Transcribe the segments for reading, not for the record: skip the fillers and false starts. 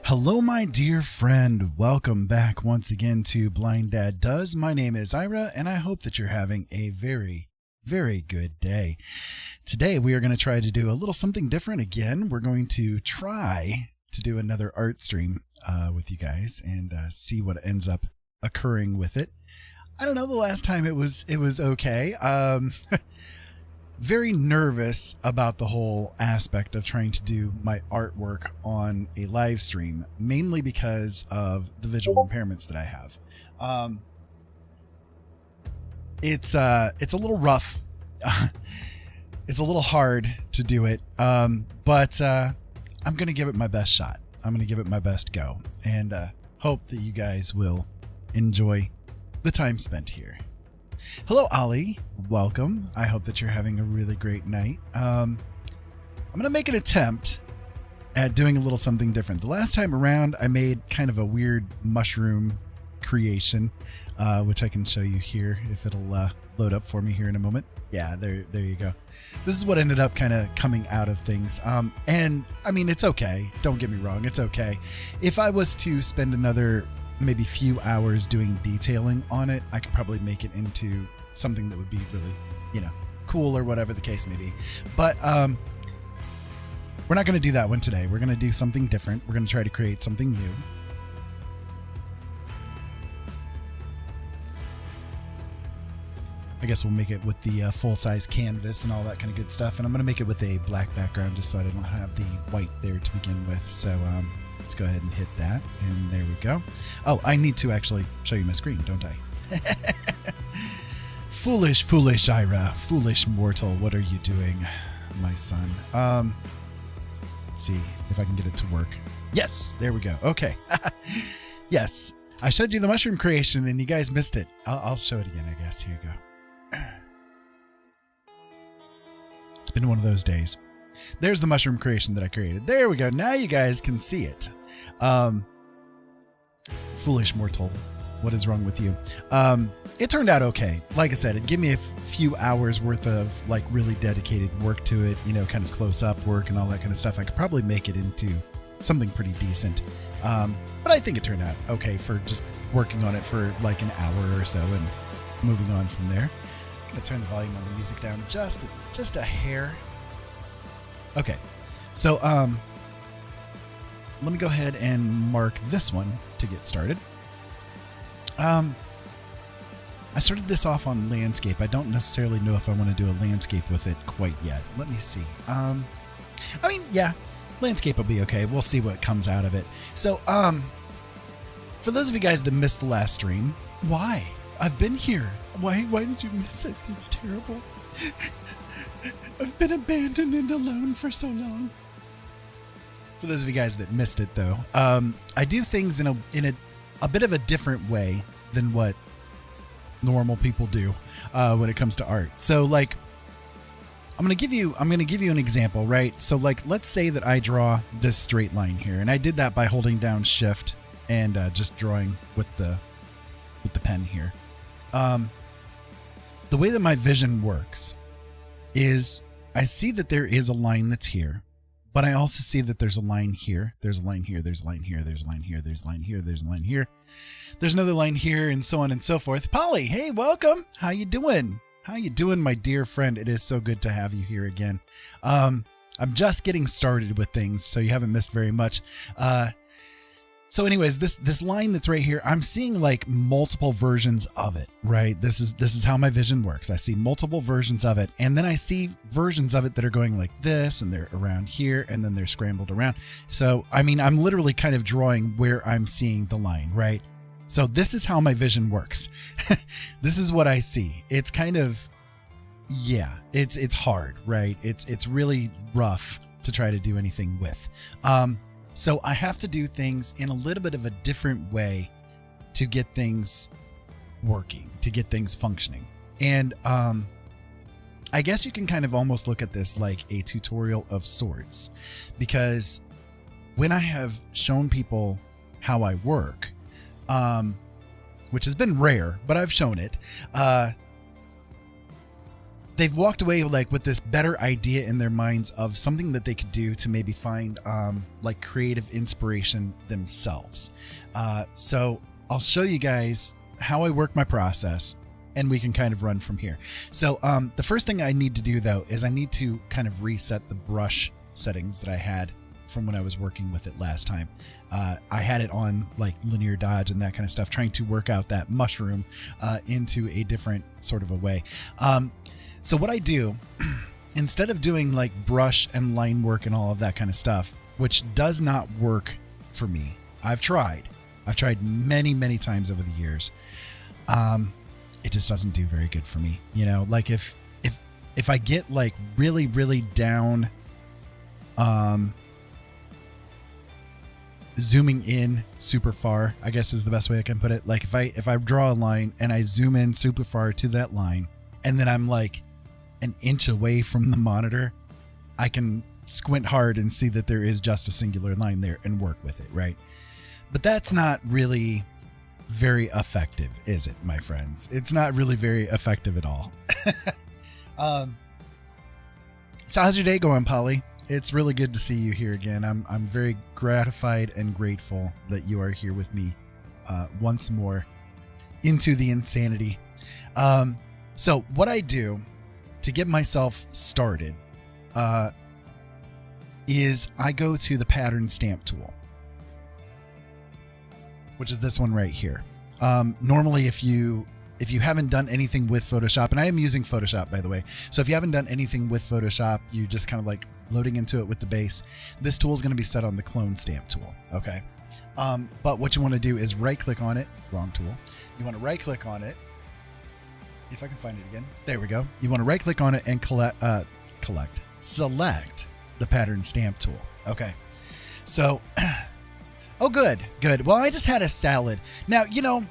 Hello, my dear friend. Welcome back once again to Blind Dad Does. My name is Ira, and I hope that you're having a very, very good day. Today, we are going to try to do a little something different again. We're going to try to do another art stream with you guys and see what ends up occurring with it. I don't know, the last time it was okay. Very nervous about the whole aspect of trying to do my artwork on a live stream, mainly because of the visual impairments that I have. It's a little rough. It's a little hard to do it, but I'm going to give it my best shot. I'm going to give it my best go, and hope that you guys will enjoy the time spent here. Hello, Ollie. Welcome. I hope that you're having a really great night. I'm going to make an attempt at doing a little something different. The last time around, I made kind of a weird mushroom creation, which I can show you here if it'll load up for me here in a moment. Yeah, there you go. This is what ended up kind of coming out of things. And I mean, it's okay. Don't get me wrong. It's okay. If I was to spend another maybe few hours doing detailing on it, I could probably make it into something that would be really, cool or whatever the case may be. But we're not going to do that one today. We're going to do something different. We're going to try to create something new. I guess we'll make it with the full-size canvas and all that kind of good stuff. And I'm going to make it with a black background just so I don't have the white there to begin with. So let's go ahead and hit that, and there we go. Oh, I need to actually show you my screen, don't I? Foolish Ira, foolish mortal, what are you doing, my son? Let's see if I can get it to work. Yes, there we go. Okay. Yes, I showed you the mushroom creation, and you guys missed it. I'll show it again, I guess. Here you go. It's been one of those days. There's the mushroom creation that I created. There we go. Now you guys can see it. Foolish mortal. What is wrong with you? It turned out okay. Like I said, it gave me a few hours worth of like really dedicated work to it, kind of close up work and all that kind of stuff. I could probably make it into something pretty decent. But I think it turned out okay for just working on it for like an hour or so and moving on from there. I'm going to turn the volume on the music down just a hair. Okay, so let me go ahead and mark this one to get started. I started this off on landscape. I don't necessarily know if I want to do a landscape with it quite yet. Let me see. I mean, yeah, landscape will be okay. We'll see what comes out of it. So, for those of you guys that missed the last stream, why? I've been here. Why did you miss it? It's terrible. I've been abandoned and alone for so long. For those of you guys that missed it, though, I do things in a bit of a different way than what normal people do when it comes to art. So, like, I'm gonna give you an example, right? So, like, let's say that I draw this straight line here, and I did that by holding down Shift and just drawing with the pen here. The way that my vision works is I see that there is a line that's here, but I also see that there's a line here, there's a line here, there's a line here, there's a line here, there's a line here, there's a line here, there's another line here, and so on and so forth. Polly, hey, welcome. How you doing? How you doing, my dear friend? It is so good to have you here again. I'm just getting started with things, so you haven't missed very much. So anyways, this line that's right here, I'm seeing like multiple versions of it, right? This is how my vision works. I see multiple versions of it, and then I see versions of it that are going like this, and they're around here, and then they're scrambled around. So, I mean, I'm literally kind of drawing where I'm seeing the line, right? So this is how my vision works. This is what I see. It's kind of, yeah, it's hard, right? It's really rough to try to do anything with. So I have to do things in a little bit of a different way to get things working, to get things functioning. And I guess you can kind of almost look at this like a tutorial of sorts, because when I have shown people how I work, which has been rare, but I've shown it, they've walked away like with this better idea in their minds of something that they could do to maybe find like creative inspiration themselves. So I'll show you guys how I work my process, and we can kind of run from here. So the first thing I need to do though is I need to kind of reset the brush settings that I had from when I was working with it last time. I had it on like linear dodge and that kind of stuff, trying to work out that mushroom into a different sort of a way. So what I do, instead of doing like brush and line work and all of that kind of stuff, which does not work for me. I've tried many, many times over the years. It just doesn't do very good for me. You know, like if I get like really, really down, zooming in super far, I guess is the best way I can put it. Like if I draw a line and I zoom in super far to that line, and then I'm like an inch away from the monitor, I can squint hard and see that there is just a singular line there and work with it, right? But that's not really very effective, is it, my friends? It's not really very effective at all. So how's your day going, Polly? It's really good to see you here again. I'm very gratified and grateful that you are here with me once more into the insanity. So what I do to get myself started is I go to the pattern stamp tool, which is this one right here. Normally, if you haven't done anything with Photoshop, and I am using Photoshop, by the way. So if you haven't done anything with Photoshop, you just kind of like loading into it with the base. This tool is going to be set on the clone stamp tool. Okay. But what you want to do is right click on it. Wrong tool. You want to right click on it. If I can find it again. There we go. You want to right click on it and select the pattern stamp tool. Okay. So, oh, good. Well, I just had a salad. Now, you know,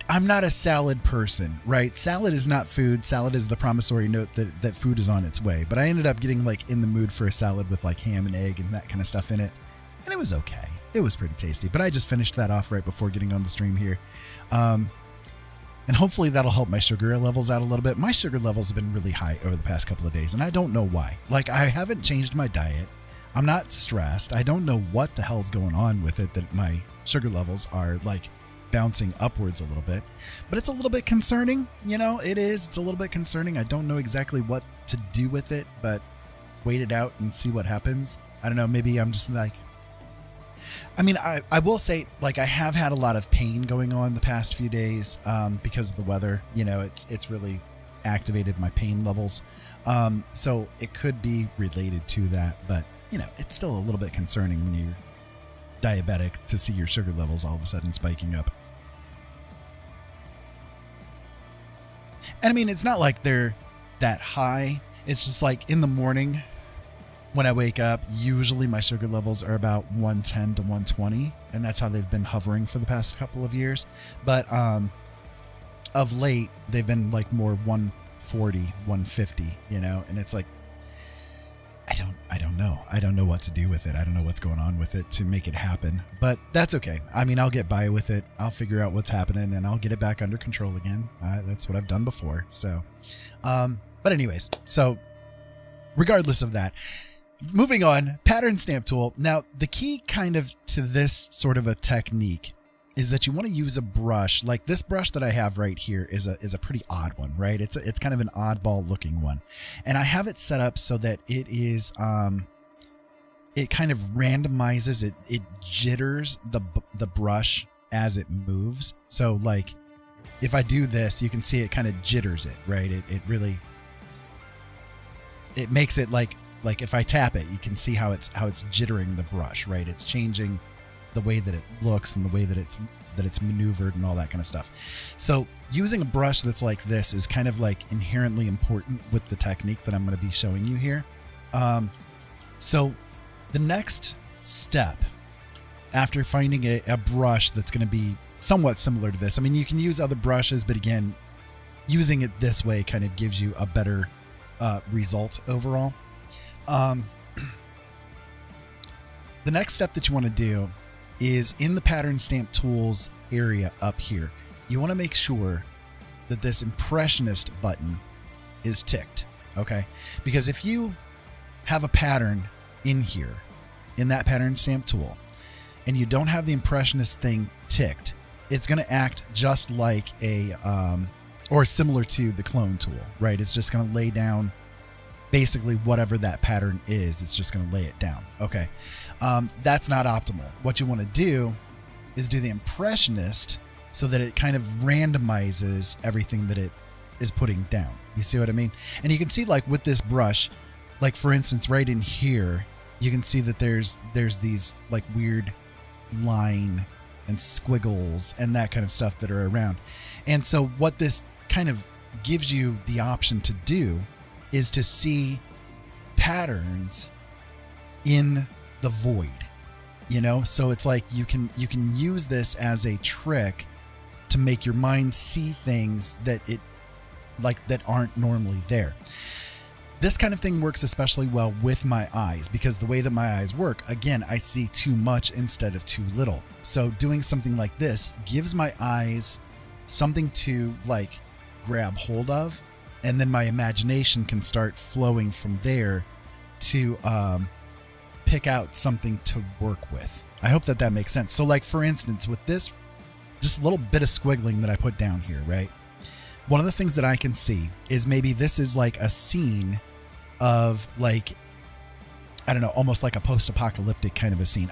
I'm not a salad person, right? Salad is not food. Salad is the promissory note that food is on its way. But I ended up getting like in the mood for a salad with like ham and egg and that kind of stuff in it. And it was okay. It was pretty tasty. But I just finished that off right before getting on the stream here. And hopefully that'll help my sugar levels out a little bit. My sugar levels have been really high over the past couple of days, and I don't know why. Like, I haven't changed my diet. I'm not stressed. I don't know what the hell's going on with it that my sugar levels are like bouncing upwards a little bit, but it's a little bit concerning. You know, it's a little bit concerning. I don't know exactly what to do with it, but wait it out and see what happens. I don't know. Maybe I'm just like, I mean, I will say, like, I have had a lot of pain going on the past few days because of the weather. You know, it's really activated my pain levels. So it could be related to that, but you know, it's still a little bit concerning when you're diabetic to see your sugar levels all of a sudden spiking up. And I mean, it's not like they're that high. It's just like in the morning when I wake up, usually my sugar levels are about 110 to 120. And that's how they've been hovering for the past couple of years. But of late, they've been like more 140, 150, you know, and it's like, I don't know. I don't know what to do with it. I don't know what's going on with it to make it happen, but that's okay. I mean, I'll get by with it. I'll figure out what's happening and I'll get it back under control again. That's what I've done before. So, but anyways, so regardless of that, moving on, pattern stamp tool. Now, the key kind of to this sort of a technique is that you want to use a brush. Like this brush that I have right here is a pretty odd one, right? It's kind of an oddball looking one. And I have it set up so that it is, it kind of randomizes it. It jitters the brush as it moves. So like if I do this, you can see it kind of jitters it, right? It really, it makes it like if I tap it, you can see how it's jittering the brush, right? It's changing the way that it looks and the way that it's maneuvered and all that kind of stuff. So using a brush that's like this is kind of like inherently important with the technique that I'm going to be showing you here. So the next step after finding a brush that's going to be somewhat similar to this, I mean, you can use other brushes, but again, using it this way kind of gives you a better result overall. The next step that you want to do is in the pattern stamp tools area up here. You want to make sure that this impressionist button is ticked. Okay. Because if you have a pattern in here, in that pattern stamp tool, and you don't have the impressionist thing ticked, it's going to act just like a, or similar to the clone tool, right? It's just going to lay down basically whatever that pattern is. It's just going to lay it down. Okay. That's not optimal. What you want to do is do the impressionist so that it kind of randomizes everything that it is putting down. You see what I mean? And you can see, like, with this brush, like, for instance, right in here, you can see that there's these like weird line and squiggles and that kind of stuff that are around. And so what this kind of gives you the option to do is to see patterns in the void, you know? So it's like you can use this as a trick to make your mind see things that that aren't normally there. This kind of thing works especially well with my eyes, because the way that my eyes work, again, I see too much instead of too little. So doing something like this gives my eyes something to like grab hold of, and then my imagination can start flowing from there to pick out something to work with. I hope that makes sense. So, like, for instance, with this, just a little bit of squiggling that I put down here, right? One of the things that I can see is maybe this is like a scene of, like, I don't know, almost like a post-apocalyptic kind of a scene.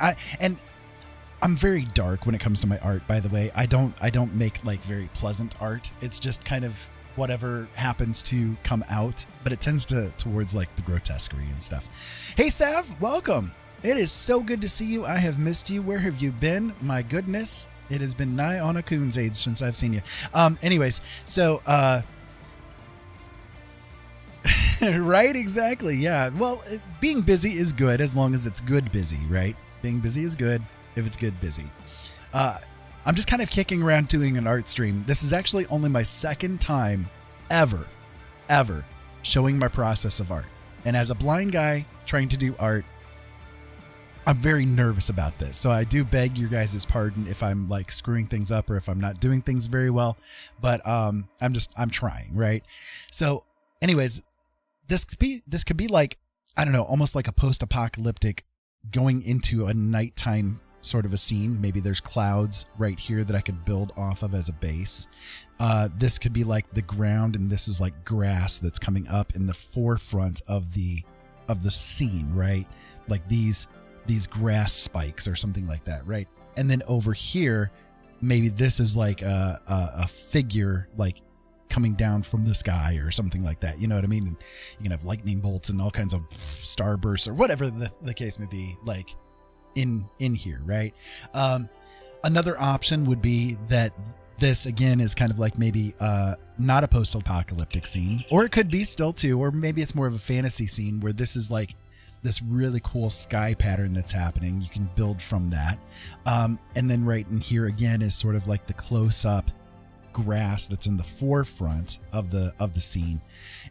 I'm very dark when it comes to my art, by the way. I don't make like very pleasant art. It's just kind of whatever happens to come out, but it tends towards like the grotesquerie and stuff. Hey Sav, welcome. It is so good to see you. I have missed you. Where have you been? My goodness. It has been nigh on a coon's age since I've seen you. Anyways, so, right, exactly. Yeah. Well, being busy is good as long as it's good busy, right? Being busy is good if it's good busy. I'm just kind of kicking around doing an art stream. This is actually only my second time ever showing my process of art. And as a blind guy trying to do art, I'm very nervous about this. So I do beg your guys' pardon if I'm like screwing things up or if I'm not doing things very well, but I'm trying, right? So anyways, this could be like, I don't know, almost like a post-apocalyptic going into a nighttime sort of a scene. Maybe there's clouds right here that I could build off of as a base. This could be like the ground, and this is like grass that's coming up in the forefront of the scene, right? Like these grass spikes or something like that, right? And then over here, maybe this is like a figure like coming down from the sky or something like that. You know what I mean? And you can have lightning bolts and all kinds of starbursts or whatever the case may be, like in here, right? Another option would be that this again is kind of like maybe not a post-apocalyptic scene, or it could be still too, or maybe it's more of a fantasy scene where this is like this really cool sky pattern that's happening. You can build from that. And then right in here again is sort of like the close-up grass that's in the forefront of the scene.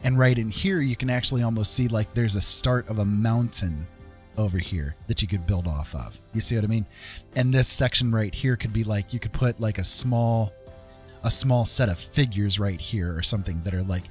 And right in here, you can actually almost see like there's a start of a mountain over here that you could build off of. You see what I mean? And this section right here could be like, you could put like a small set of figures right here or something that are like,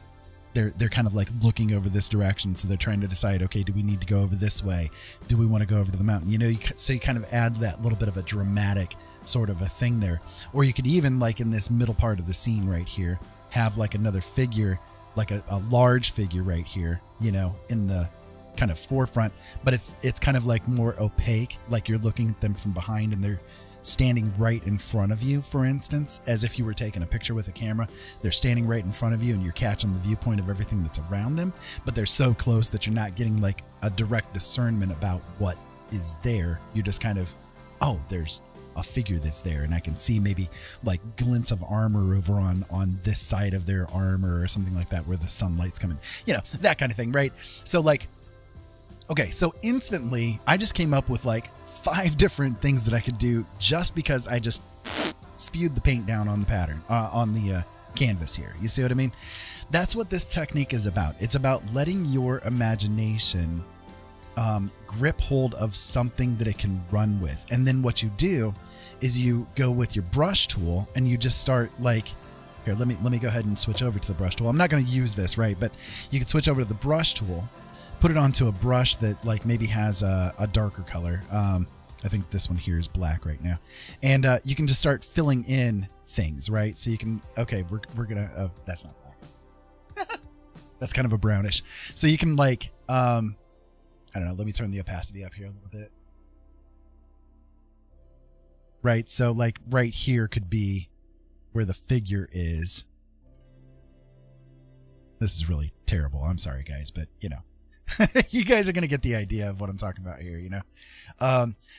they're kind of like looking over this direction. So they're trying to decide, okay, do we need to go over this way? Do we want to go over to the mountain? You know, so you kind of add that little bit of a dramatic sort of a thing there. Or you could even, like in this middle part of the scene right here, have like another figure, like a large figure right here, you know, in the kind of forefront, but it's kind of like more opaque, like you're looking at them from behind and they're standing right in front of you, for instance, as if you were taking a picture with a camera. They're standing right in front of you and you're catching the viewpoint of everything that's around them, but they're so close that you're not getting like a direct discernment about what is there. You're just kind of, oh, there's a figure that's there, and I can see maybe like glints of armor over on this side of their armor or something like that where the sunlight's coming, you know, that kind of thing, right? So like, okay, so instantly I just came up with like 5 different things that I could do just because I just spewed the paint down on the pattern, on the canvas here. You see what I mean? That's what this technique is about. It's about letting your imagination grip hold of something that it can run with. And then what you do is you go with your brush tool and you just start like, Here, let me go ahead and switch over to the brush tool. I'm not going to use this, right? But you can switch over to the brush tool, put it onto a brush that like maybe has a darker color. I think this one here is black right now. And you can just start filling in things, right? So you can, okay, we're going to, oh, that's not black. That's kind of a brownish. So you can like, I don't know, let me turn the opacity up here a little bit. Right, so like right here could be where the figure is. This is really terrible. I'm sorry, guys, but you know, you guys are going to get the idea of what I'm talking about here, you know?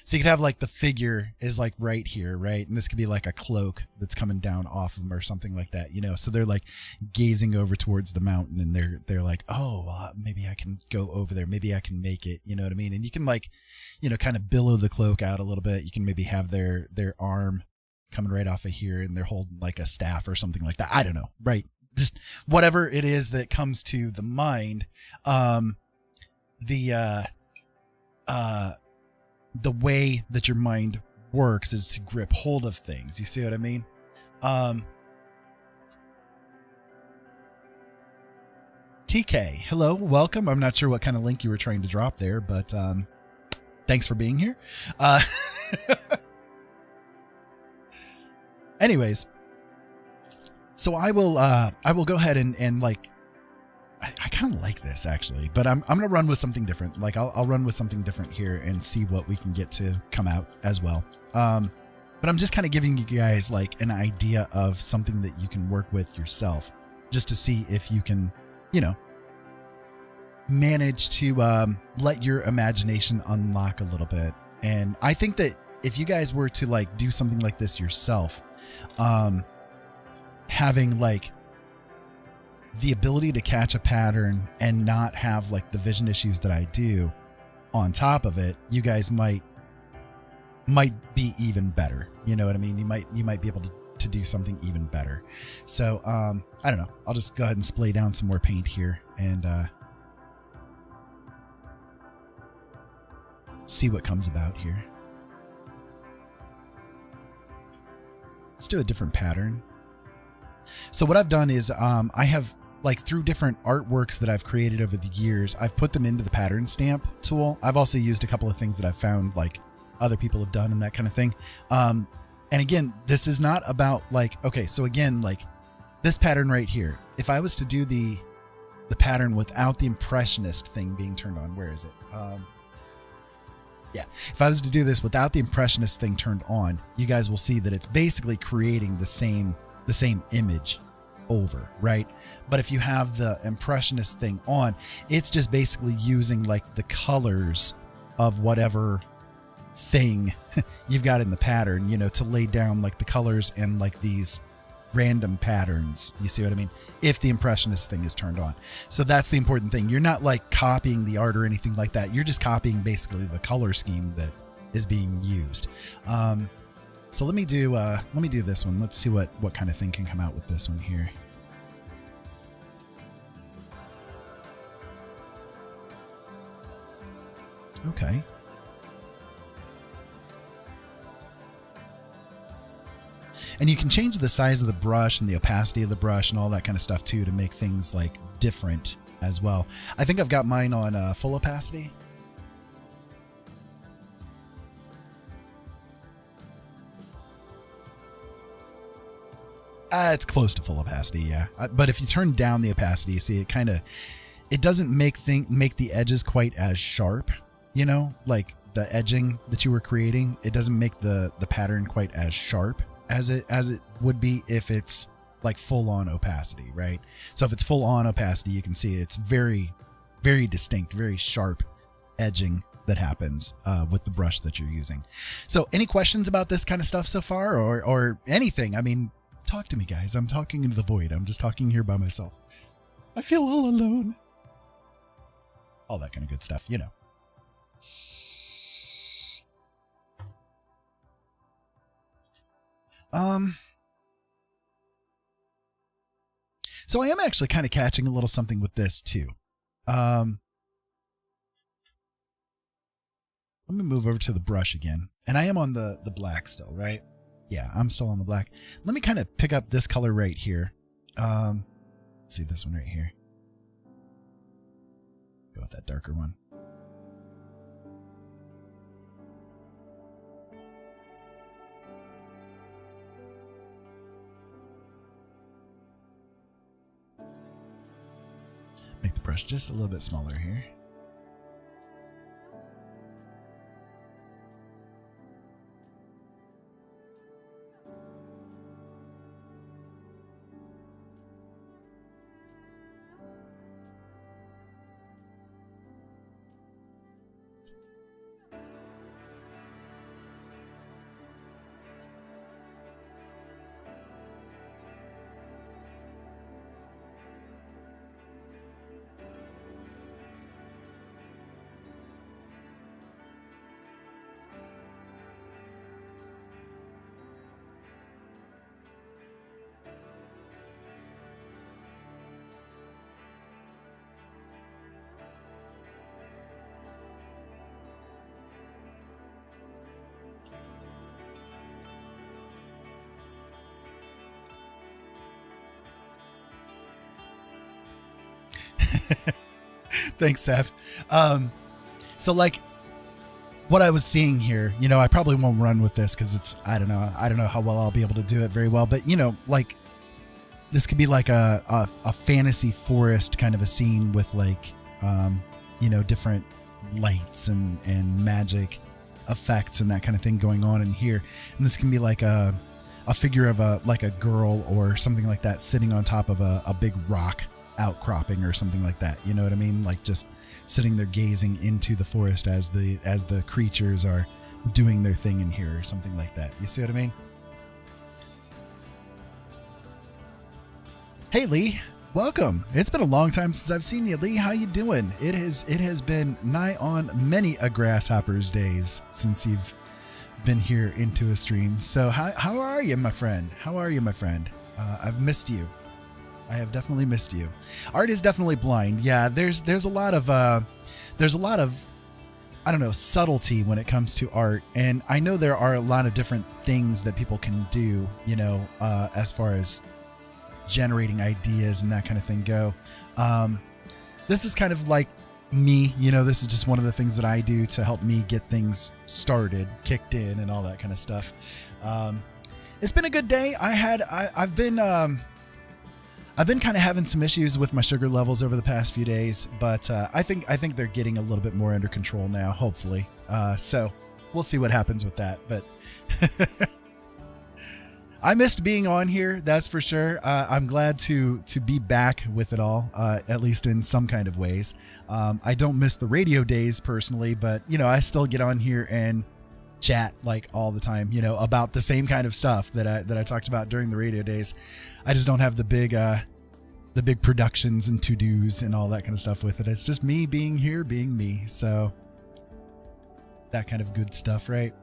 So you could have like the figure is like right here, right? And this could be like a cloak that's coming down off of them or something like that, you know? So they're like gazing over towards the mountain and they're like, oh, maybe I can go over there. Maybe I can make it, you know what I mean? And you can like, you know, kind of billow the cloak out a little bit. You can maybe have their arm coming right off of here and they're holding like a staff or something like that. I don't know, right? Just whatever it is that comes to the mind. The way that your mind works is to grip hold of things. You see what I mean? TK, hello, welcome. I'm not sure what kind of link you were trying to drop there, but thanks for being here. Anyways, so I will go ahead and like, I kind of like this actually, but I'm going to run with something different. Like I'll run with something different here and see what we can get to come out as well. But I'm just kind of giving you guys like an idea of something that you can work with yourself just to see if you can, you know, manage to let your imagination unlock a little bit. And I think that if you guys were to like do something like this yourself, having like the ability to catch a pattern and not have like the vision issues that I do on top of it, you guys might be even better. You know what I mean? You might be able to do something even better. So, I don't know. I'll just go ahead and splay down some more paint here and, see what comes about here. Let's do a different pattern. So what I've done is, I have like through different artworks that I've created over the years, I've put them into the pattern stamp tool. I've also used a couple of things that I've found like other people have done and that kind of thing. And again, this is not about like, okay, so again, like this pattern right here, if I was to do the pattern without the impressionist thing being turned on, where is it? Yeah, if I was to do this without the impressionist thing turned on, you guys will see that it's basically creating the same image over, right? But if you have the impressionist thing on, it's just basically using like the colors of whatever thing you've got in the pattern, you know, to lay down like the colors and like these random patterns. You see what I mean? If the impressionist thing is turned on. So that's the important thing. You're not like copying the art or anything like that. You're just copying basically the color scheme that is being used. So let me do this one. Let's see what kind of thing can come out with this one here. Okay. And you can change the size of the brush and the opacity of the brush and all that kind of stuff too to make things like different as well. I think I've got mine on full opacity. It's close to full opacity, yeah. But if you turn down the opacity, you see it doesn't make the edges quite as sharp, you know, like the edging that you were creating. It doesn't make the pattern quite as sharp as it would be if it's like full on opacity, right? So if it's full on opacity, you can see it's very, very distinct, very sharp edging that happens with the brush that you're using. So any questions about this kind of stuff so far or anything? I mean, talk to me, guys. I'm talking into the void. I'm just talking here by myself. I feel all alone. All that kind of good stuff, you know. So I am actually kind of catching a little something with this too. Let me move over to the brush again. And I am on the black still, right? Yeah, I'm still on the black. Let me kind of pick up this color right here. Let's see this one right here. Go with that darker one. Make the brush just a little bit smaller here. Thanks, Seth. So like what I was seeing here, you know, I probably won't run with this because it's, I don't know how well I'll be able to do it very well, but you know, like this could be like a fantasy forest kind of a scene with like, you know, different lights and magic effects and that kind of thing going on in here. And this can be like a figure of like a girl or something like that sitting on top of a big rock outcropping or something like that. You know what I mean? Like just sitting there gazing into the forest as the creatures are doing their thing in here or something like that. You see what I mean? Hey Lee, welcome. It's been a long time since I've seen you, Lee. How you doing? It has been nigh on many a grasshopper's days since you've been here into a stream. So how are you, my friend? How are you, my friend? I've missed you. I have definitely missed you. Art is definitely blind. Yeah, there's a lot of I don't know, subtlety when it comes to art, and I know there are a lot of different things that people can do, you know, as far as generating ideas and that kind of thing go. This is kind of like me, you know, this is just one of the things that I do to help me get things started, kicked in, and all that kind of stuff. It's been a good day. I've been kind of having some issues with my sugar levels over the past few days, but I think they're getting a little bit more under control now, hopefully. So we'll see what happens with that. But I missed being on here, that's for sure. I'm glad to be back with it all, at least in some kind of ways. I don't miss the radio days personally, but you know, I still get on here and chat like all the time, you know, about the same kind of stuff that I talked about during the radio days. I just don't have the big productions and to-dos and all that kind of stuff with it. It's just me being here, being me. So that kind of good stuff, right?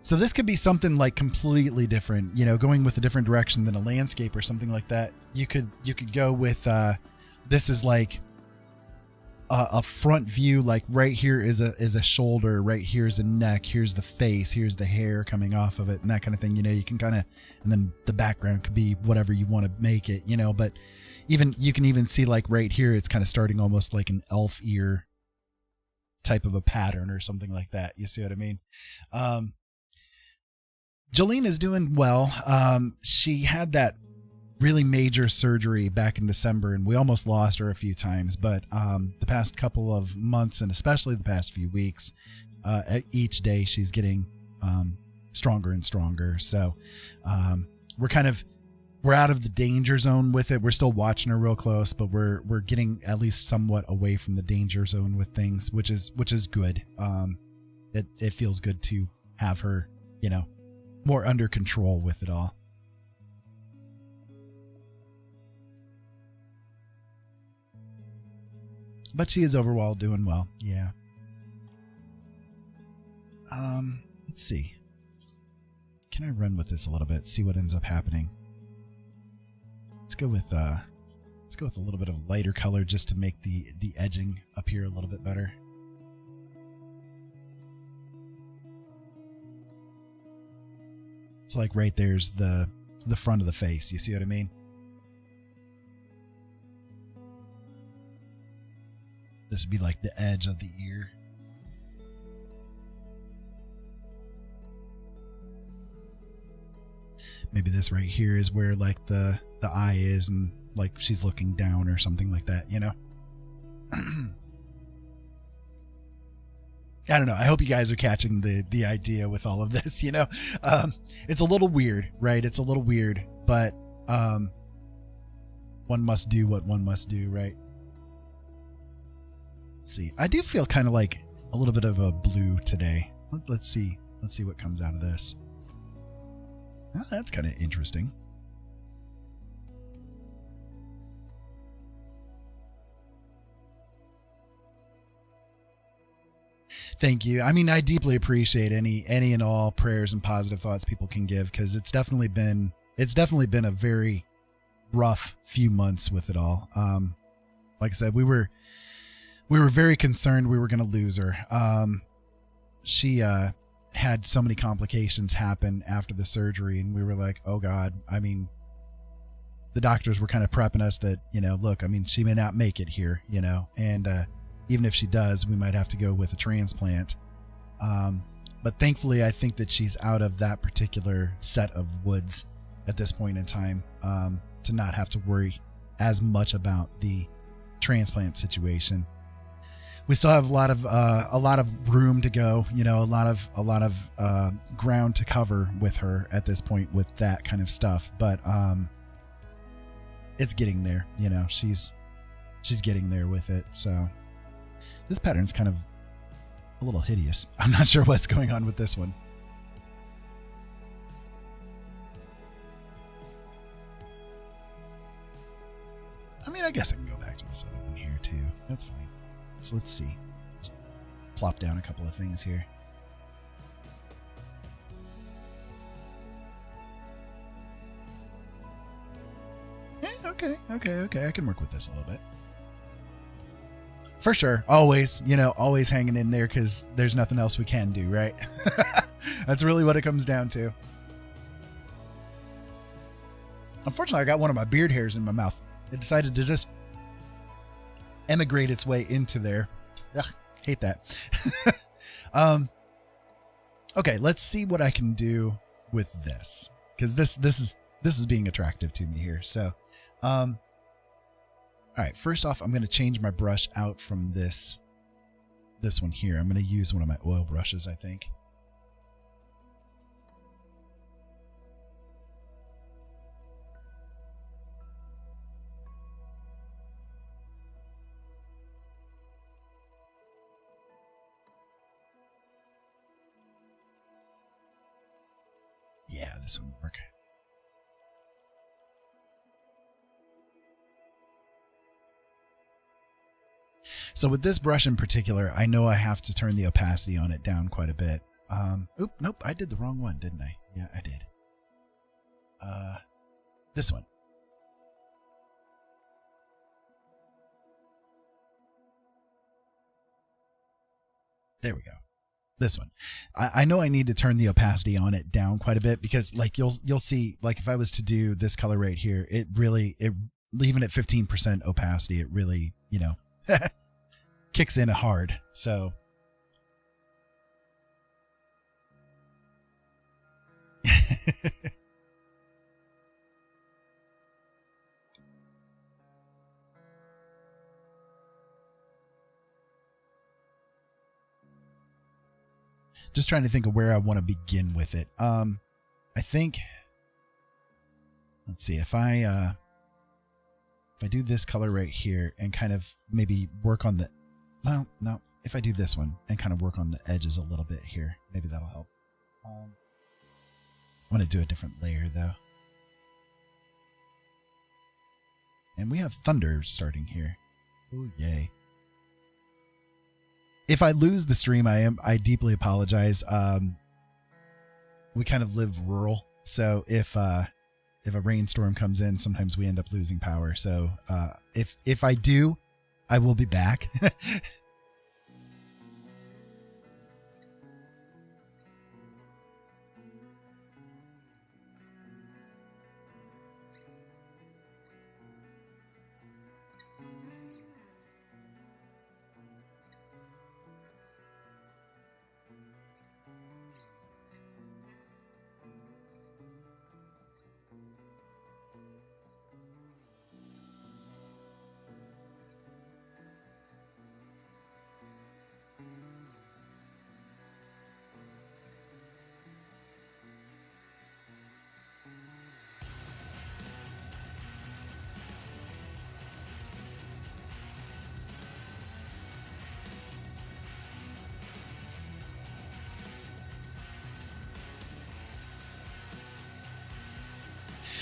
So this could be something like completely different, you know, going with a different direction than a landscape or something like that. You could go with, this is like a front view, like right here is a shoulder, right here's a neck, here's the face, here's the hair coming off of it, and that kind of thing. You know, you can kind of, and then the background could be whatever you want to make it, you know. But even you can even see like right here, it's kind of starting almost like an elf ear type of a pattern or something like that. You see what I mean? Jolene is doing well. She had that really major surgery back in December, and we almost lost her a few times, but the past couple of months and especially the past few weeks, each day she's getting stronger and stronger. So we're out of the danger zone with it. We're still watching her real close, but we're getting at least somewhat away from the danger zone with things, which is good. It feels good to have her, you know, more under control with it all. But she is overall doing well. Yeah. Let's see. Can I run with this a little bit? See what ends up happening. Let's go with a little bit of lighter color just to make the edging up here a little bit better. So like right there's the the front of the face. You see what I mean? This would be like the edge of the ear. Maybe this right here is where like the eye is, and like she's looking down or something like that, you know? I don't know. I hope you guys are catching the idea with all of this, you know? It's a little weird, right? It's a little weird, but one must do what one must do, right? Let's see. I do feel kind of like a little bit of a blue today. Let's see. Let's see what comes out of this. Oh, that's kind of interesting. Thank you. I mean, I deeply appreciate any and all prayers and positive thoughts people can give, because it's definitely been a very rough few months with it all. Like I said, we were very concerned we were going to lose her. She had so many complications happen after the surgery, and we were like, oh God. I mean, the doctors were kind of prepping us that, you know, look, I mean, she may not make it here, you know, and even if she does, we might have to go with a transplant. But thankfully, I think that she's out of that particular set of woods at this point in time, to not have to worry as much about the transplant situation. We still have a lot of room to go, you know, a lot of ground to cover with her at this point with that kind of stuff. But it's getting there, you know, she's getting there with it. So this pattern's kind of a little hideous. I'm not sure what's going on with this one. I mean, I guess I can go back to this other one here too. That's fine. So let's see. Just plop down a couple of things here. Okay. I can work with this a little bit. For sure. Always, you know, always hanging in there because there's nothing else we can do, right? That's really what it comes down to. Unfortunately, I got one of my beard hairs in my mouth. It decided to just emigrate its way into there. Ugh, hate that. Okay, let's see what I can do with this, because this is being attractive to me here. So, all right, first off, I'm going to change my brush out from this one here. I'm going to use one of my oil brushes, I think. Yeah, this one will work. So with this brush in particular, I know I have to turn the opacity on it down quite a bit. Nope, I did the wrong one, didn't I? Yeah, I did. This one. There we go. This one. I know I need to turn the opacity on it down quite a bit, because like you'll see, like if I was to do this color right here, it even at 15% opacity, it really, you know, kicks in hard. So just trying to think of where I want to begin with it. I think, let's see, if I do this color right here and kind of maybe work on the, well, no, if I do this one and kind of work on the edges a little bit here, maybe that'll help. I'm going to do a different layer though. And we have thunder starting here. Oh, yay. If I lose the stream, I deeply apologize. We kind of live rural, so if a rainstorm comes in, sometimes we end up losing power. So if I do, I will be back.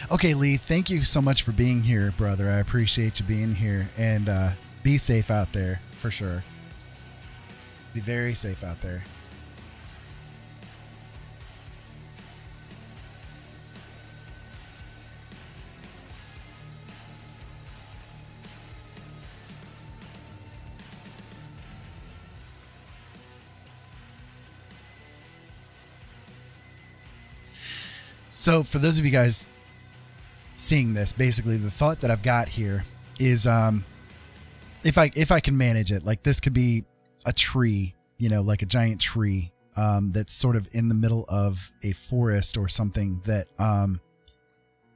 Okay, Lee, thank you so much for being here, brother. I appreciate you being here, and be safe out there for sure. Be very safe out there. So for those of you guys seeing this, basically the thought that I've got here is if I can manage it, like this could be a tree, you know, like a giant tree that's sort of in the middle of a forest or something that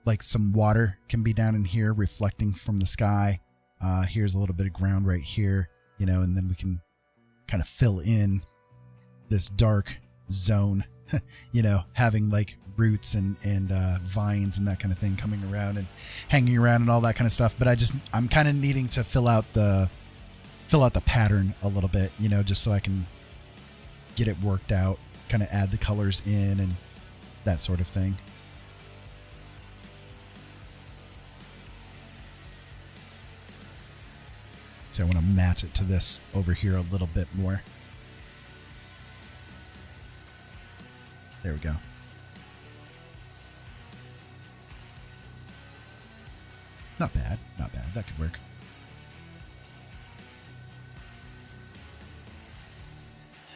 like some water can be down in here reflecting from the sky. Here's a little bit of ground right here, you know, and then we can kind of fill in this dark zone, you know, having like roots and vines and that kind of thing coming around and hanging around and all that kind of stuff. But I'm kind of needing to fill out the pattern a little bit, you know, just so I can get it worked out, kind of add the colors in and that sort of thing. So I want to match it to this over here a little bit more. There we go. Not bad, not bad. That could work.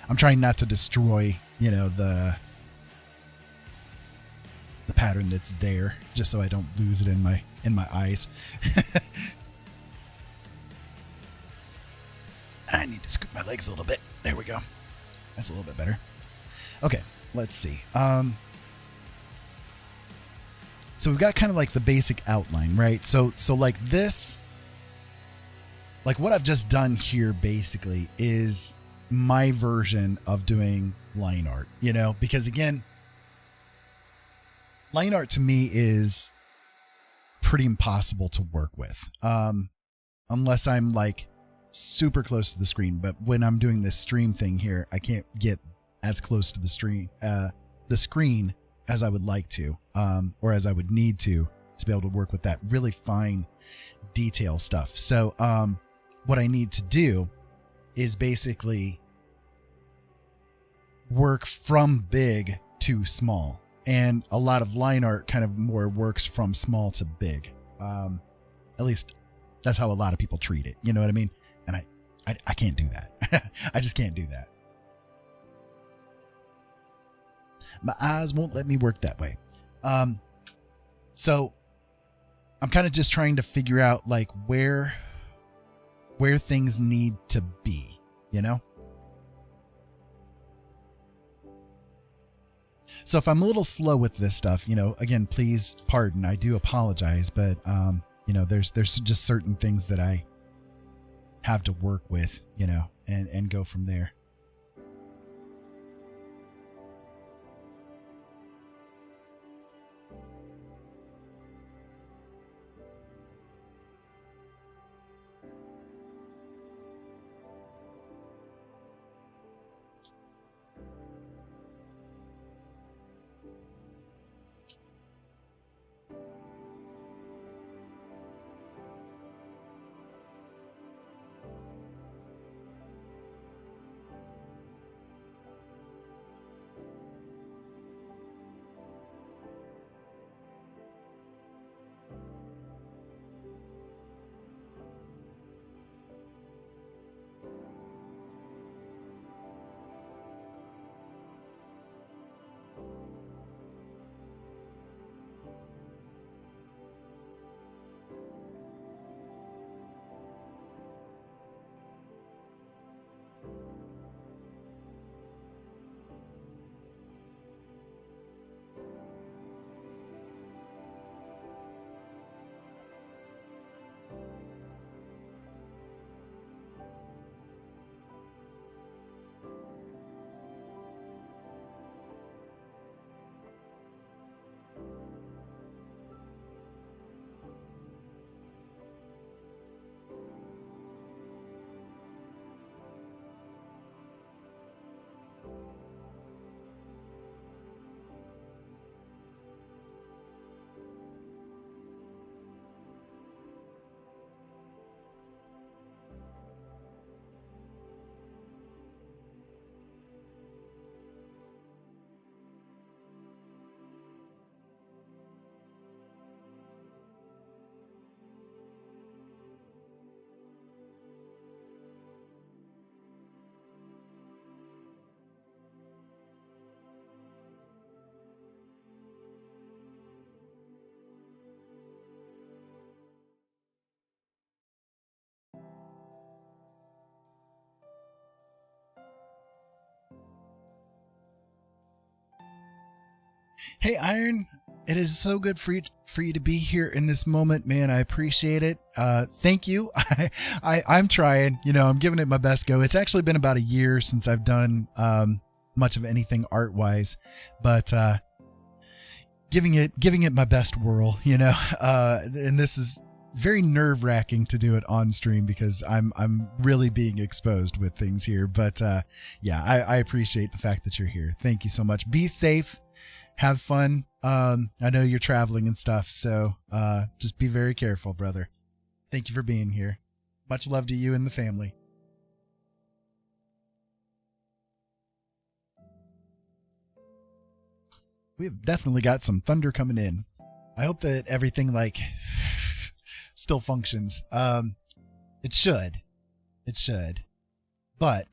I'm trying not to destroy, you know, the pattern that's there, just so I don't lose it in my eyes. I need to scoop my legs a little bit. There we go. That's a little bit better. Okay, let's see. So we've got kind of like the basic outline, right? So like this, like what I've just done here basically is my version of doing line art, you know, because again, line art to me is pretty impossible to work with, unless I'm like super close to the screen. But when I'm doing this stream thing here, I can't get as close to the screen as I would like to, or as I would need to be able to work with that really fine detail stuff. So what I need to do is basically work from big to small, and a lot of line art kind of more works from small to big. At least that's how a lot of people treat it. You know what I mean? And I can't do that. I just can't do that. My eyes won't let me work that way. So I'm kind of just trying to figure out like where things need to be, you know? So if I'm a little slow with this stuff, you know, again, please pardon, I do apologize, but, you know, there's just certain things that I have to work with, you know, and go from there. Hey, Iron, it is so good for you to be here in this moment, man. I appreciate it. Thank you. I'm trying, I'm giving it my best go. It's actually been about a year since I've done much of anything art wise, but giving it my best whirl, and this is very nerve-wracking to do it on stream because I'm really being exposed with things here. But yeah, I appreciate the fact that you're here. Thank you so much. Be safe. Have fun. I know you're traveling and stuff, so just be very careful, brother. Thank you for being here. Much love to you and the family. We have definitely got some thunder coming in. I hope that everything still functions. It should. But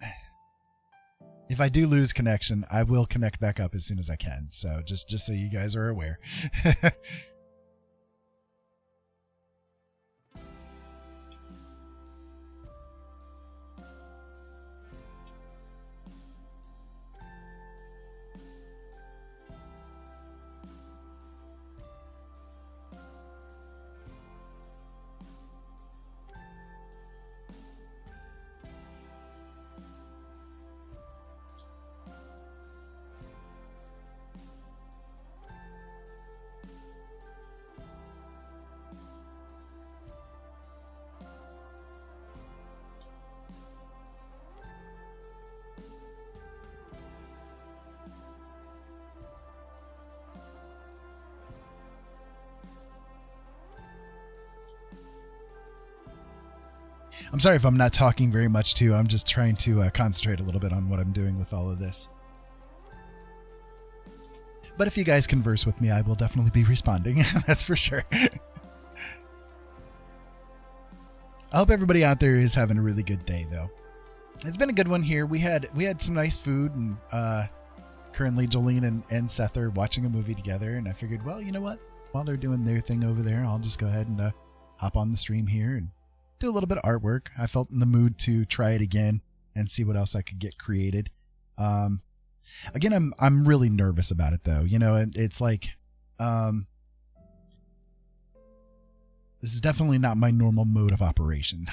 if I do lose connection, I will connect back up as soon as I can. So just so you guys are aware. I'm sorry if I'm not talking very much too. I'm just trying to concentrate a little bit on what I'm doing with all of this. But if you guys converse with me, I will definitely be responding. That's for sure. I hope everybody out there is having a really good day, though. It's been a good one here. We had some nice food, and currently Jolene and Seth are watching a movie together, and I figured, well, you know what? While they're doing their thing over there, I'll just go ahead and hop on the stream here and do a little bit of artwork. I felt in the mood to try it again and see what else I could get created. Again, I'm really nervous about it though. It's like, this is definitely not my normal mode of operation.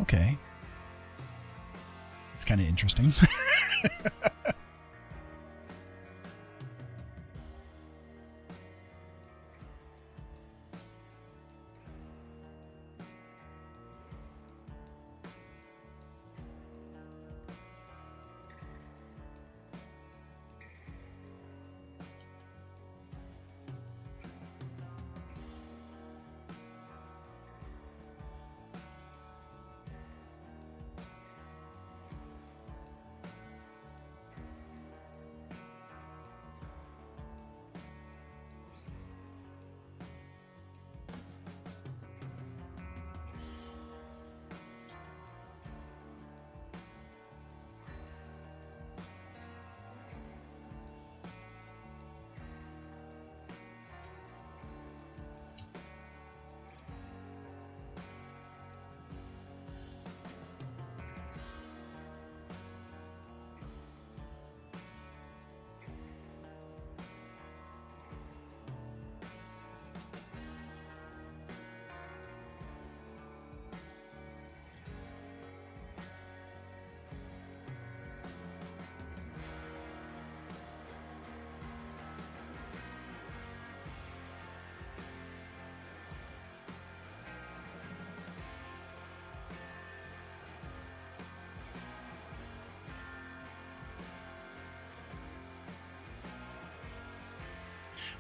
Okay. It's kind of interesting.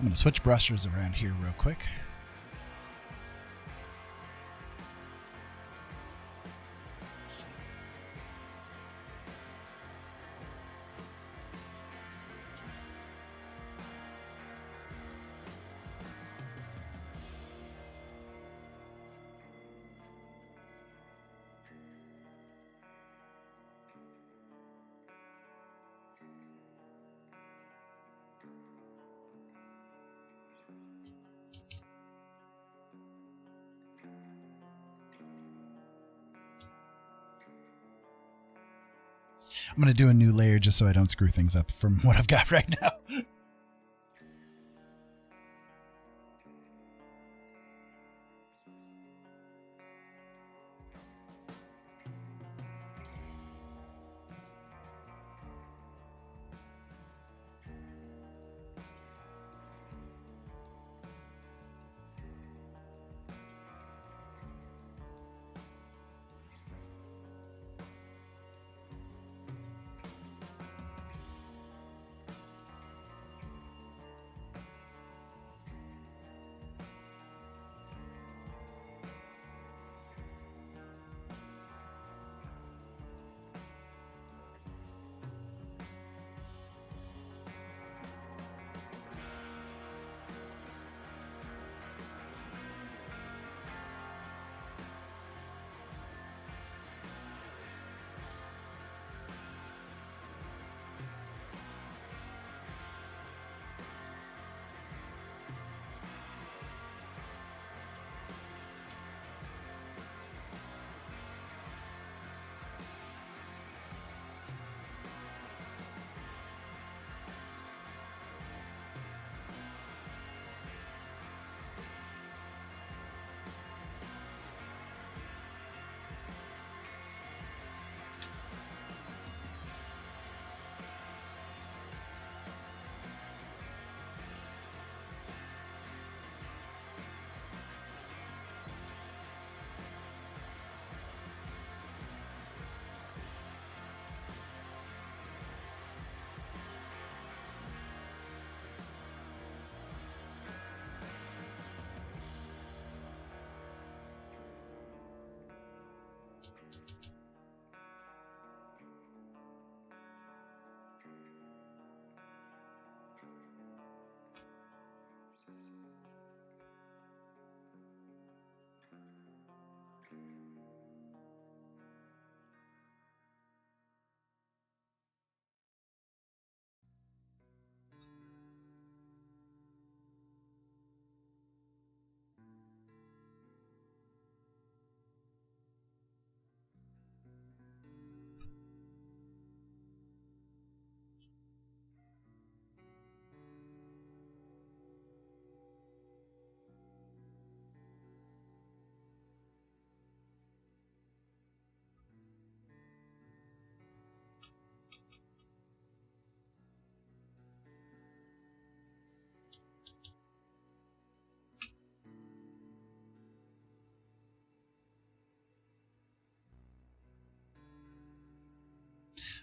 I'm going to switch brushes around here real quick. Let's see. I'm going to do a new layer just so I don't screw things up from what I've got right now.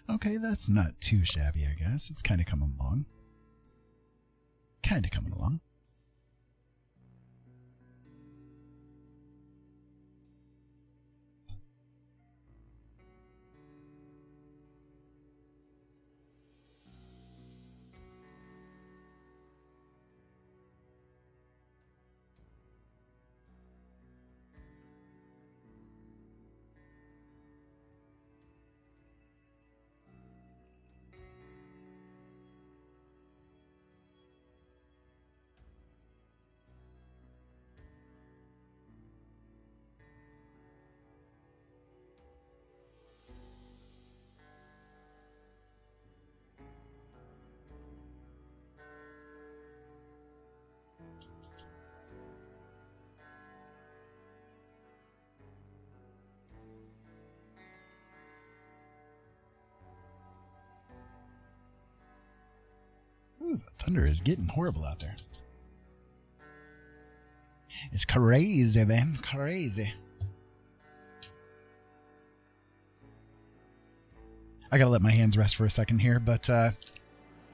Okay, that's not too shabby, I guess. It's kind of coming along. Kind of coming along. Ooh, the thunder is getting horrible out there. It's crazy, man. Crazy. I gotta let my hands rest for a second here, but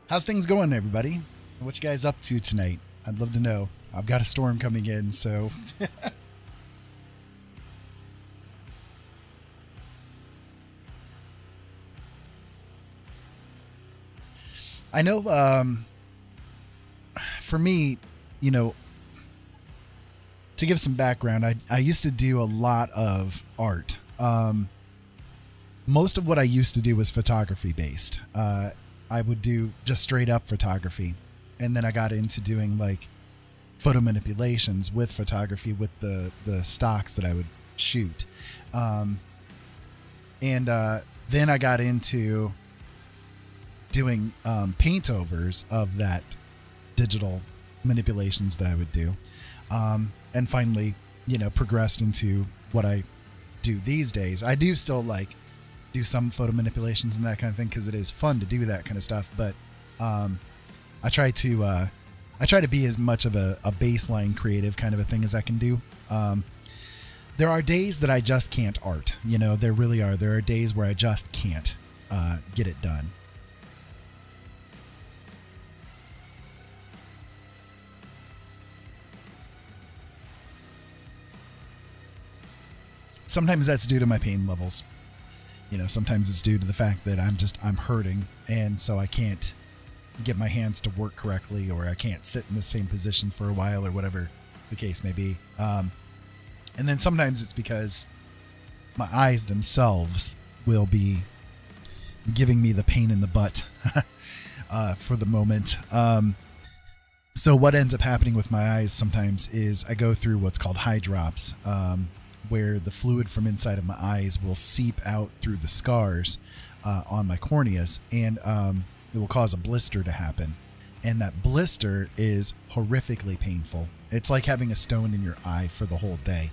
how's things going, everybody? What you guys up to tonight? I'd love to know. I've got a storm coming in, so I know for me, you know, to give some background, I used to do a lot of art. Most of what I used to do was photography based. I would do just straight up photography. And then I got into doing like photo manipulations with photography with the stocks that I would shoot. And then I got into doing paint overs of that digital manipulations that I would do. And finally, you know, progressed into what I do these days. I do still like do some photo manipulations and that kind of thing because it is fun to do that kind of stuff. But I try to be as much of a baseline creative kind of a thing as I can do. There are days that I just can't art. You know, there really are. There are days where I just can't get it done. Sometimes that's due to my pain levels. You know, sometimes it's due to the fact that I'm hurting, and so I can't get my hands to work correctly, or I can't sit in the same position for a while, or whatever the case may be. And then sometimes it's because my eyes themselves will be giving me the pain in the butt for the moment. So what ends up happening with my eyes sometimes is I go through what's called eye drops, where the fluid from inside of my eyes will seep out through the scars on my corneas, and it will cause a blister to happen. And that blister is horrifically painful. It's like having a stone in your eye for the whole day,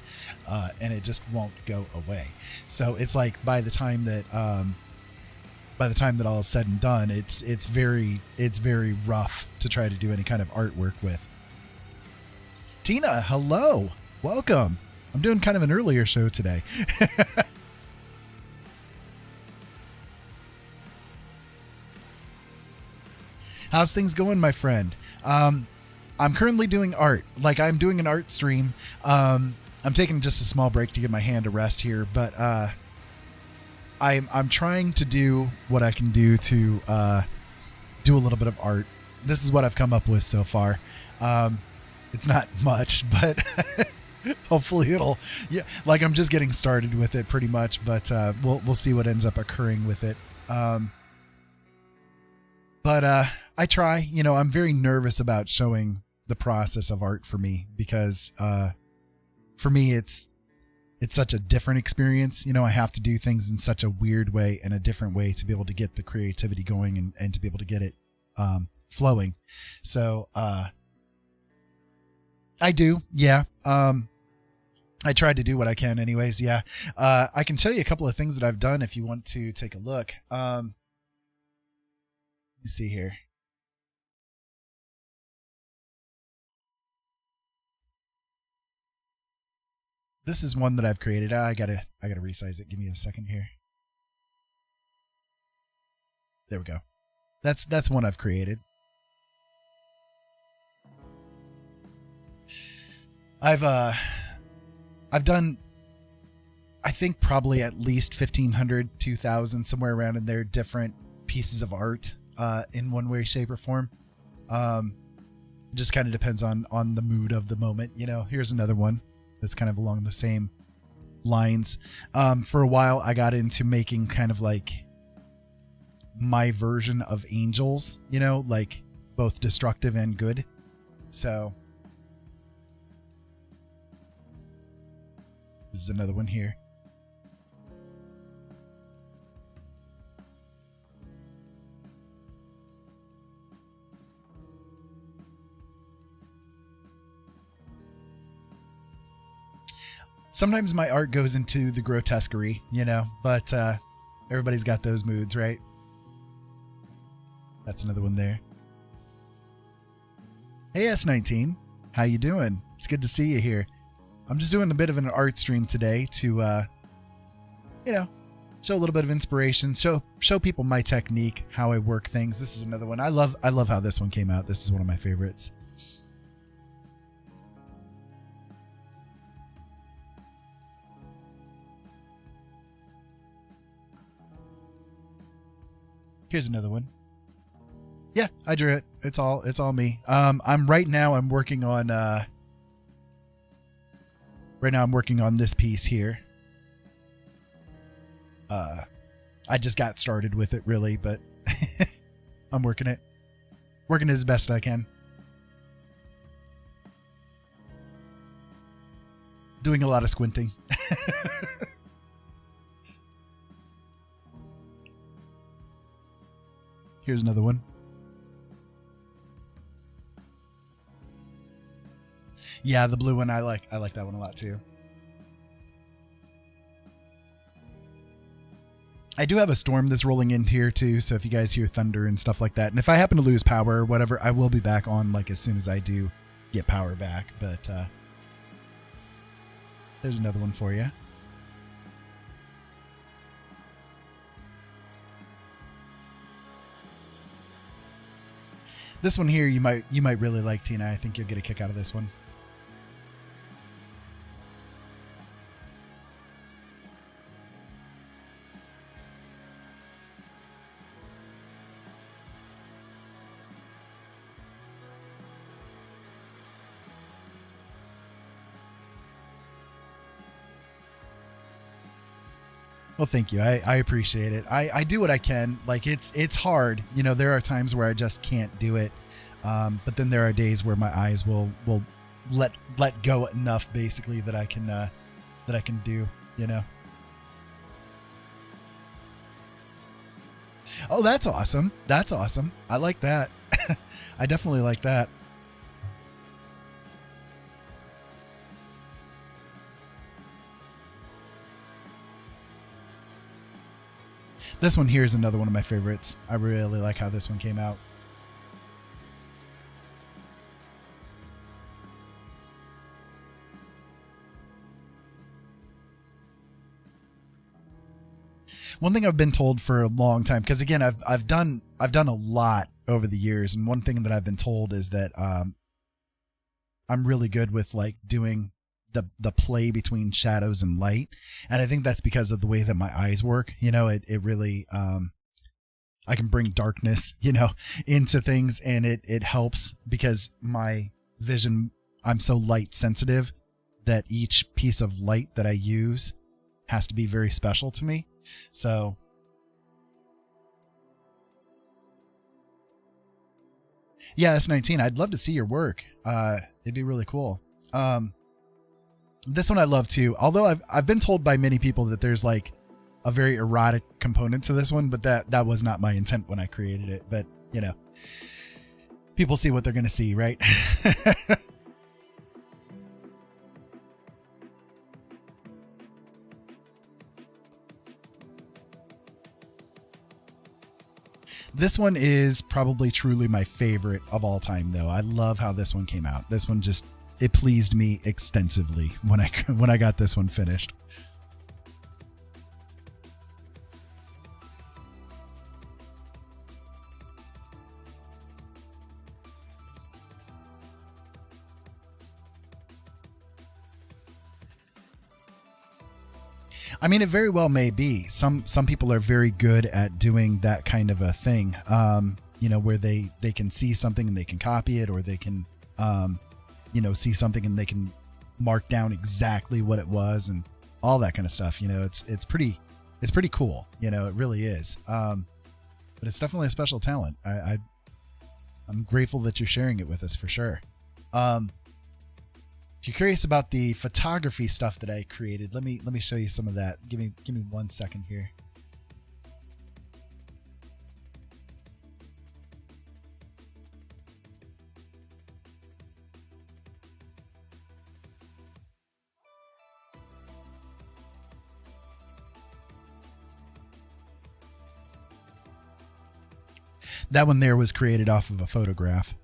and it just won't go away. So it's like by the time that all is said and done, it's very rough to try to do any kind of artwork with. Tina, hello, welcome. I'm doing kind of an earlier show today. How's things going, my friend? I'm currently doing art. Like, I'm doing an art stream. I'm taking just a small break to give my hand a rest here, but I'm trying to do what I can do to do a little bit of art. This is what I've come up with so far. It's not much, but hopefully I'm just getting started with it pretty much, but we'll see what ends up occurring with it. But I try, you know, I'm very nervous about showing the process of art for me, because for me it's such a different experience. You know, I have to do things in such a weird way and a different way to be able to get the creativity going and to be able to get it flowing. So I do, yeah. I try to do what I can anyways, yeah. I can show you a couple of things that I've done if you want to take a look. Let me see here. This is one that I've created. I gotta resize it. Give me a second here. There we go. That's one I've created. I've done, I think, probably at least 1,500, 2,000, somewhere around in there, different pieces of art in one way, shape, or form. It just kind of depends on the mood of the moment. You know, here's another one that's kind of along the same lines. For a while, I got into making kind of like my version of angels, you know, like both destructive and good. So this is another one here. Sometimes my art goes into the grotesquerie, you know, but everybody's got those moods, right? That's another one there. Hey, S19, how you doing? It's good to see you here. I'm just doing a bit of an art stream today to, you know, show a little bit of inspiration, show people my technique, how I work things. This is another one. I love how this one came out. This is one of my favorites. Here's another one. Yeah, I drew it. It's all me. I'm working on this piece here. I just got started with it really, but I'm working it as best I can. Doing a lot of squinting. Here's another one. Yeah, the blue one, I like that one a lot too. I do have a storm that's rolling in here too, so if you guys hear thunder and stuff like that, and if I happen to lose power or whatever, I will be back on like as soon as I do get power back. But there's another one for you. This one here you might really like, Tina. I think you'll get a kick out of this one. Well, thank you. I appreciate it. I do what I can. Like it's hard. You know, there are times where I just can't do it. But then there are days where my eyes will let go enough basically that I can do, you know. Oh, that's awesome. That's awesome. I like that. I definitely like that. This one here is another one of my favorites. I really like how this one came out. One thing I've been told for a long time, because again, I've done a lot over the years, and one thing that I've been told is that I'm really good with like doing the play between shadows and light, and I think that's because of the way that my eyes work. You know, it really I can bring darkness, you know, into things, and it helps because my vision, I'm so light sensitive that each piece of light that I use has to be very special to me. So yeah, S19, I'd love to see your work. It'd be really cool. This one I love too, although I've been told by many people that there's like a very erotic component to this one, but that was not my intent when I created it. But you know, people see what they're going to see, right? This one is probably truly my favorite of all time, though. I love how this one came out. This one just, it pleased me extensively when I got this one finished. I mean, it very well may be. Some people are very good at doing that kind of a thing, you know, where they can see something and they can copy it, or they can, you know, see something and they can mark down exactly what it was and all that kind of stuff. You know, it's pretty cool. You know, it really is. But it's definitely a special talent. I'm grateful that you're sharing it with us for sure. If you're curious about the photography stuff that I created, let me show you some of that. Give me 1 second here. That one there was created off of a photograph.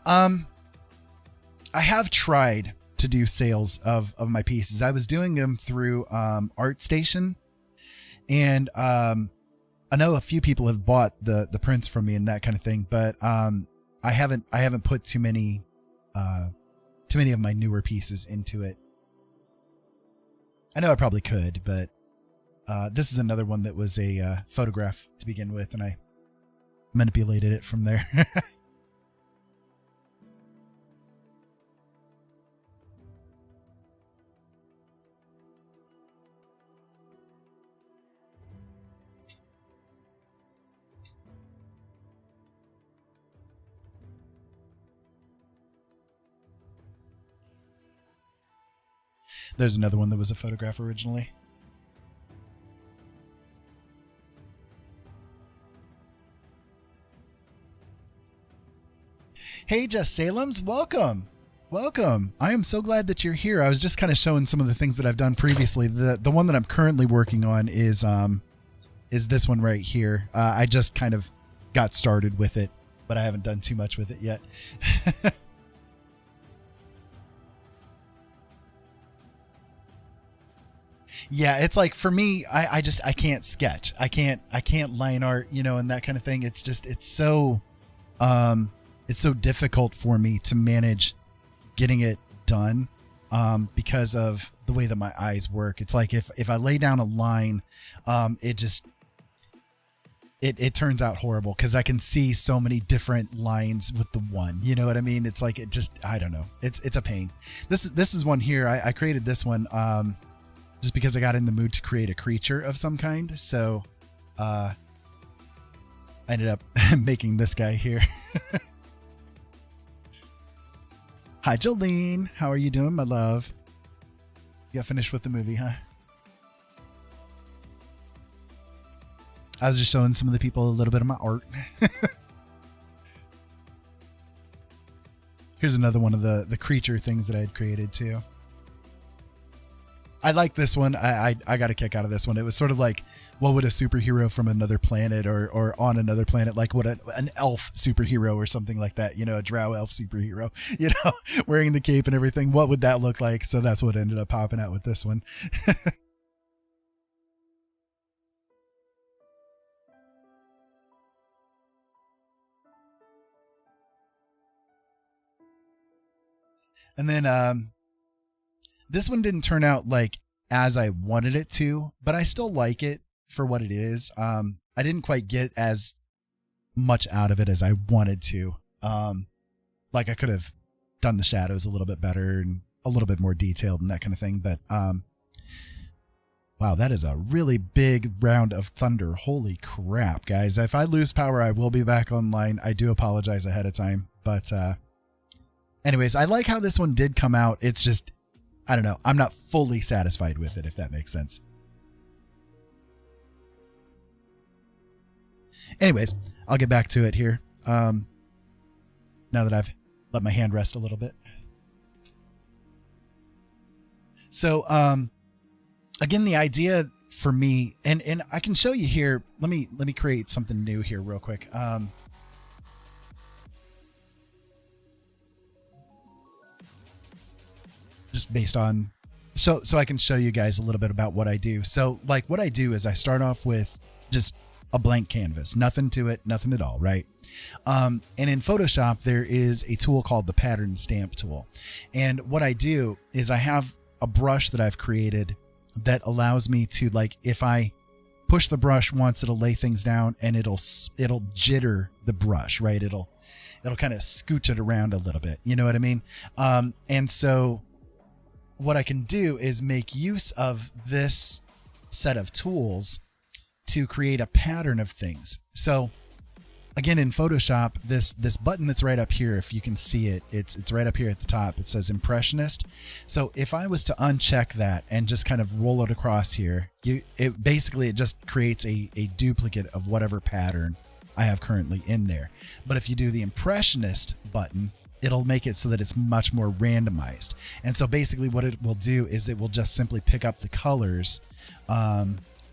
I have tried to do sales of my pieces. I was doing them through ArtStation, and I know a few people have bought the prints from me and that kind of thing, but I haven't put too many of my newer pieces into it. I know I probably could, but this is another one that was a photograph to begin with, and I manipulated it from there. There's another one that was a photograph originally. Hey, Just Salem's, welcome. Welcome. I am so glad that you're here. I was just kind of showing some of the things that I've done previously. The one that I'm currently working on is this one right here. I just kind of got started with it, but I haven't done too much with it yet. Yeah, it's like for me, I can't sketch. I can't line art, you know, and that kind of thing. It's just it's so difficult for me to manage getting it done because of the way that my eyes work. It's like if I lay down a line, it turns out horrible because I can see so many different lines with the one. You know what I mean? It's like I don't know. It's a pain. This is one here. I created this one just because I got in the mood to create a creature of some kind. So I ended up making this guy here. Hi, Jolene. How are you doing, my love? You got finished with the movie, huh? I was just showing some of the people a little bit of my art. Here's another one of the creature things that I had created too. I like this one. I got a kick out of this one. It was sort of like, what would a superhero from another planet or on another planet, like what an elf superhero or something like that, you know, a drow elf superhero, you know, wearing the cape and everything. What would that look like? So that's what ended up popping out with this one. And then this one didn't turn out like as I wanted it to, but I still like it for what it is. I didn't quite get as much out of it as I wanted to. Like I could have done the shadows a little bit better and a little bit more detailed and that kind of thing. But wow, that is a really big round of thunder. Holy crap, guys. If I lose power, I will be back online. I do apologize ahead of time. But anyways, I like how this one did come out. It's just, I don't know. I'm not fully satisfied with it, if that makes sense. Anyways, I'll get back to it here. Now that I've let my hand rest a little bit. So, again, the idea for me, and I can show you here. Let me create something new here real quick. Just based on, so I can show you guys a little bit about what I do. So like what I do is I start off with just a blank canvas, nothing to it, nothing at all, right? And in Photoshop, there is a tool called the pattern stamp tool. And what I do is I have a brush that I've created that allows me to, like, if I push the brush once, it'll lay things down and it'll jitter the brush, right? It'll kind of scooch it around a little bit. You know what I mean? And so what I can do is make use of this set of tools to create a pattern of things. So again, in Photoshop, this button that's right up here, if you can see it, it's right up here at the top. It says Impressionist. So if I was to uncheck that and just kind of roll it across here, it just creates a duplicate of whatever pattern I have currently in there. But if you do the Impressionist button, it'll make it so that it's much more randomized. And so basically what it will do is it will just simply pick up the colors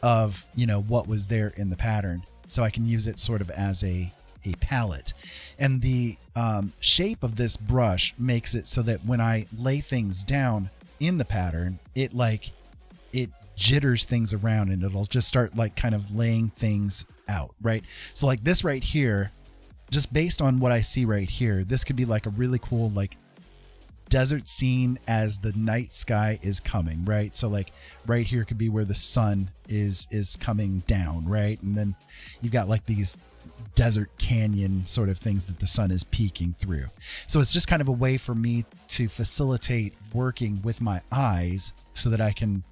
of, you know, what was there in the pattern. So I can use it sort of as a palette. And the shape of this brush makes it so that when I lay things down in the pattern, it jitters things around and it'll just start like kind of laying things out, right? So like this right here, just based on what I see right here, this could be like a really cool, like desert scene as the night sky is coming, right? So like right here could be where the sun is coming down, right? And then you've got like these desert canyon sort of things that the sun is peeking through. So it's just kind of a way for me to facilitate working with my eyes so that I can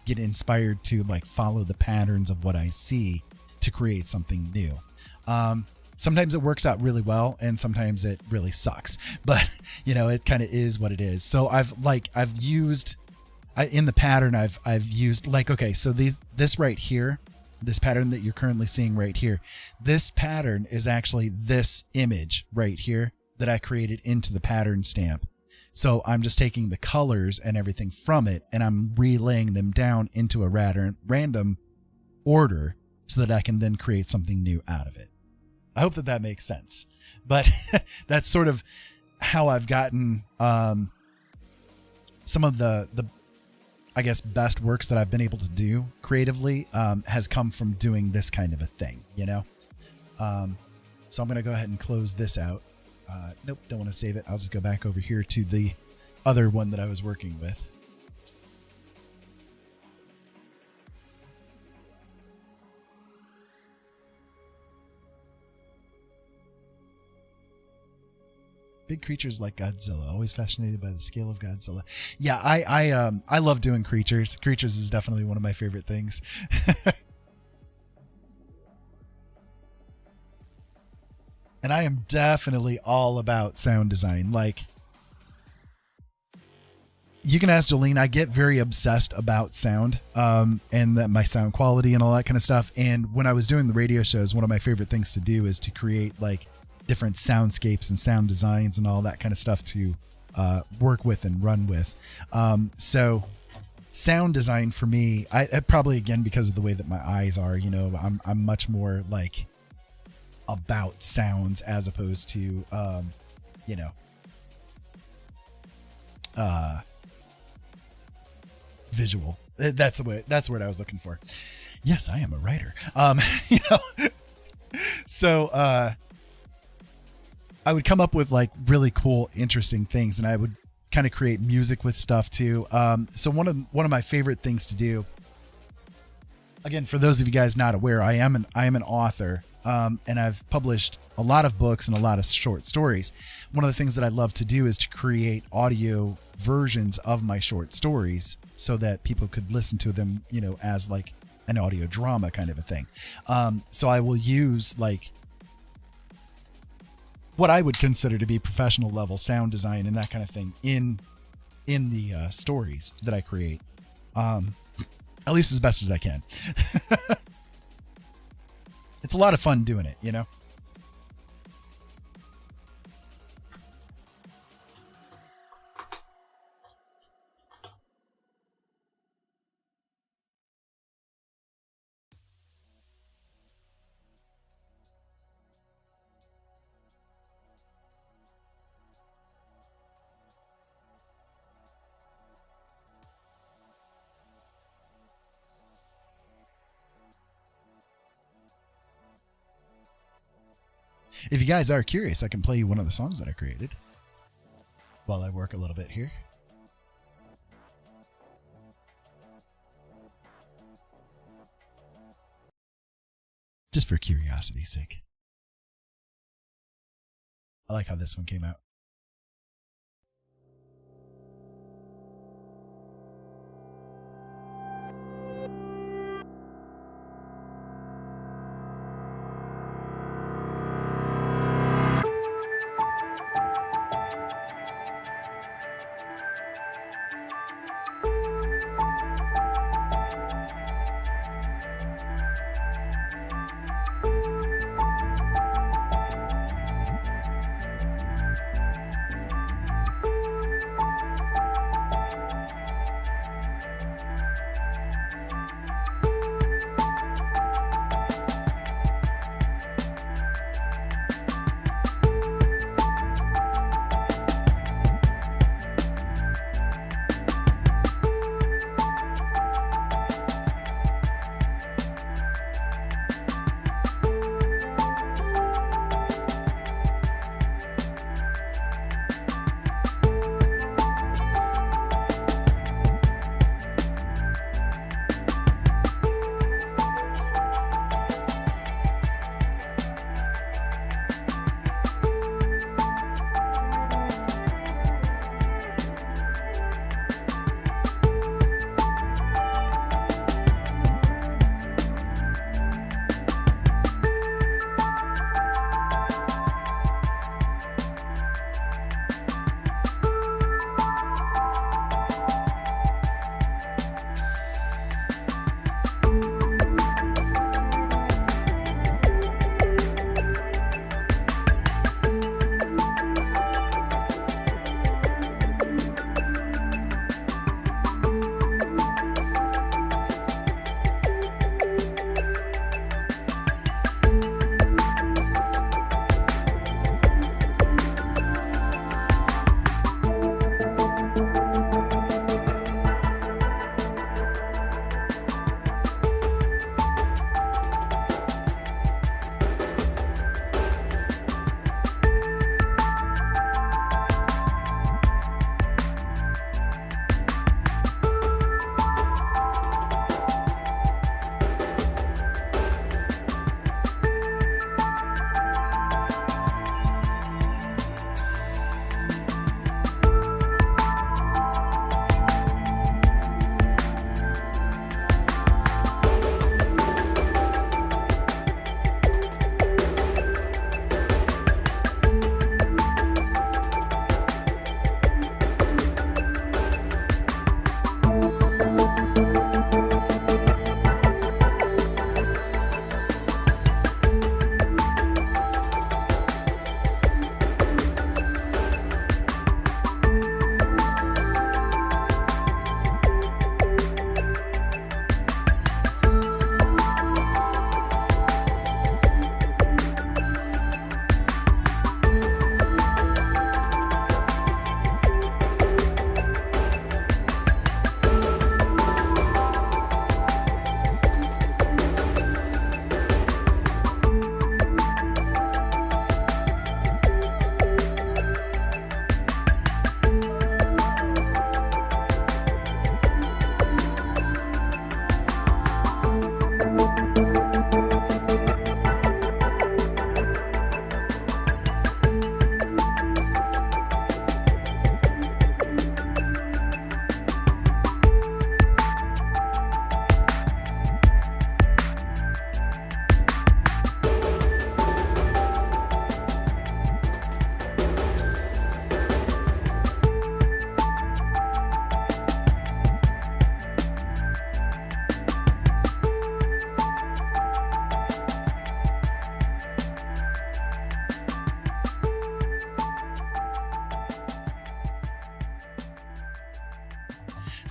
get inspired to like follow the patterns of what I see to create something new. Sometimes it works out really well and sometimes it really sucks, but you know, it kind of is what it is. So I've used in the pattern, I've used like, okay, so this right here, this pattern that you're currently seeing right here, this pattern is actually this image right here that I created into the pattern stamp. So I'm just taking the colors and everything from it and I'm relaying them down into a random order so that I can then create something new out of it. I hope that makes sense, but that's sort of how I've gotten some of the I guess best works that I've been able to do creatively has come from doing this kind of a thing, you know? So I'm going to go ahead and close this out. Nope, don't want to save it. I'll just go back over here to the other one that I was working with. Big creatures like Godzilla, always fascinated by the scale of Godzilla. Yeah, I love doing creatures. Creatures is definitely one of my favorite things. And I am definitely all about sound design. Like, you can ask Jolene, I get very obsessed about sound, and that my sound quality and all that kind of stuff. And when I was doing the radio shows, one of my favorite things to do is to create like different soundscapes and sound designs and all that kind of stuff to work with and run with. So sound design for me, I probably, again, because of the way that my eyes are, you know, I'm much more like about sounds as opposed to, you know, visual. That's the word I was looking for. Yes, I am a writer. You know, so, I would come up with like really cool, interesting things, and I would kind of create music with stuff too. So one of my favorite things to do, again, for those of you guys not aware, I am an author, and I've published a lot of books and a lot of short stories. One of the things that I love to do is to create audio versions of my short stories so that people could listen to them, you know, as like an audio drama kind of a thing. So I will use like what I would consider to be professional level sound design and that kind of thing in the stories that I create, at least as best as I can. It's a lot of fun doing it, you know? If you guys are curious, I can play you one of the songs that I created while I work a little bit here. Just for curiosity's sake. I like how this one came out.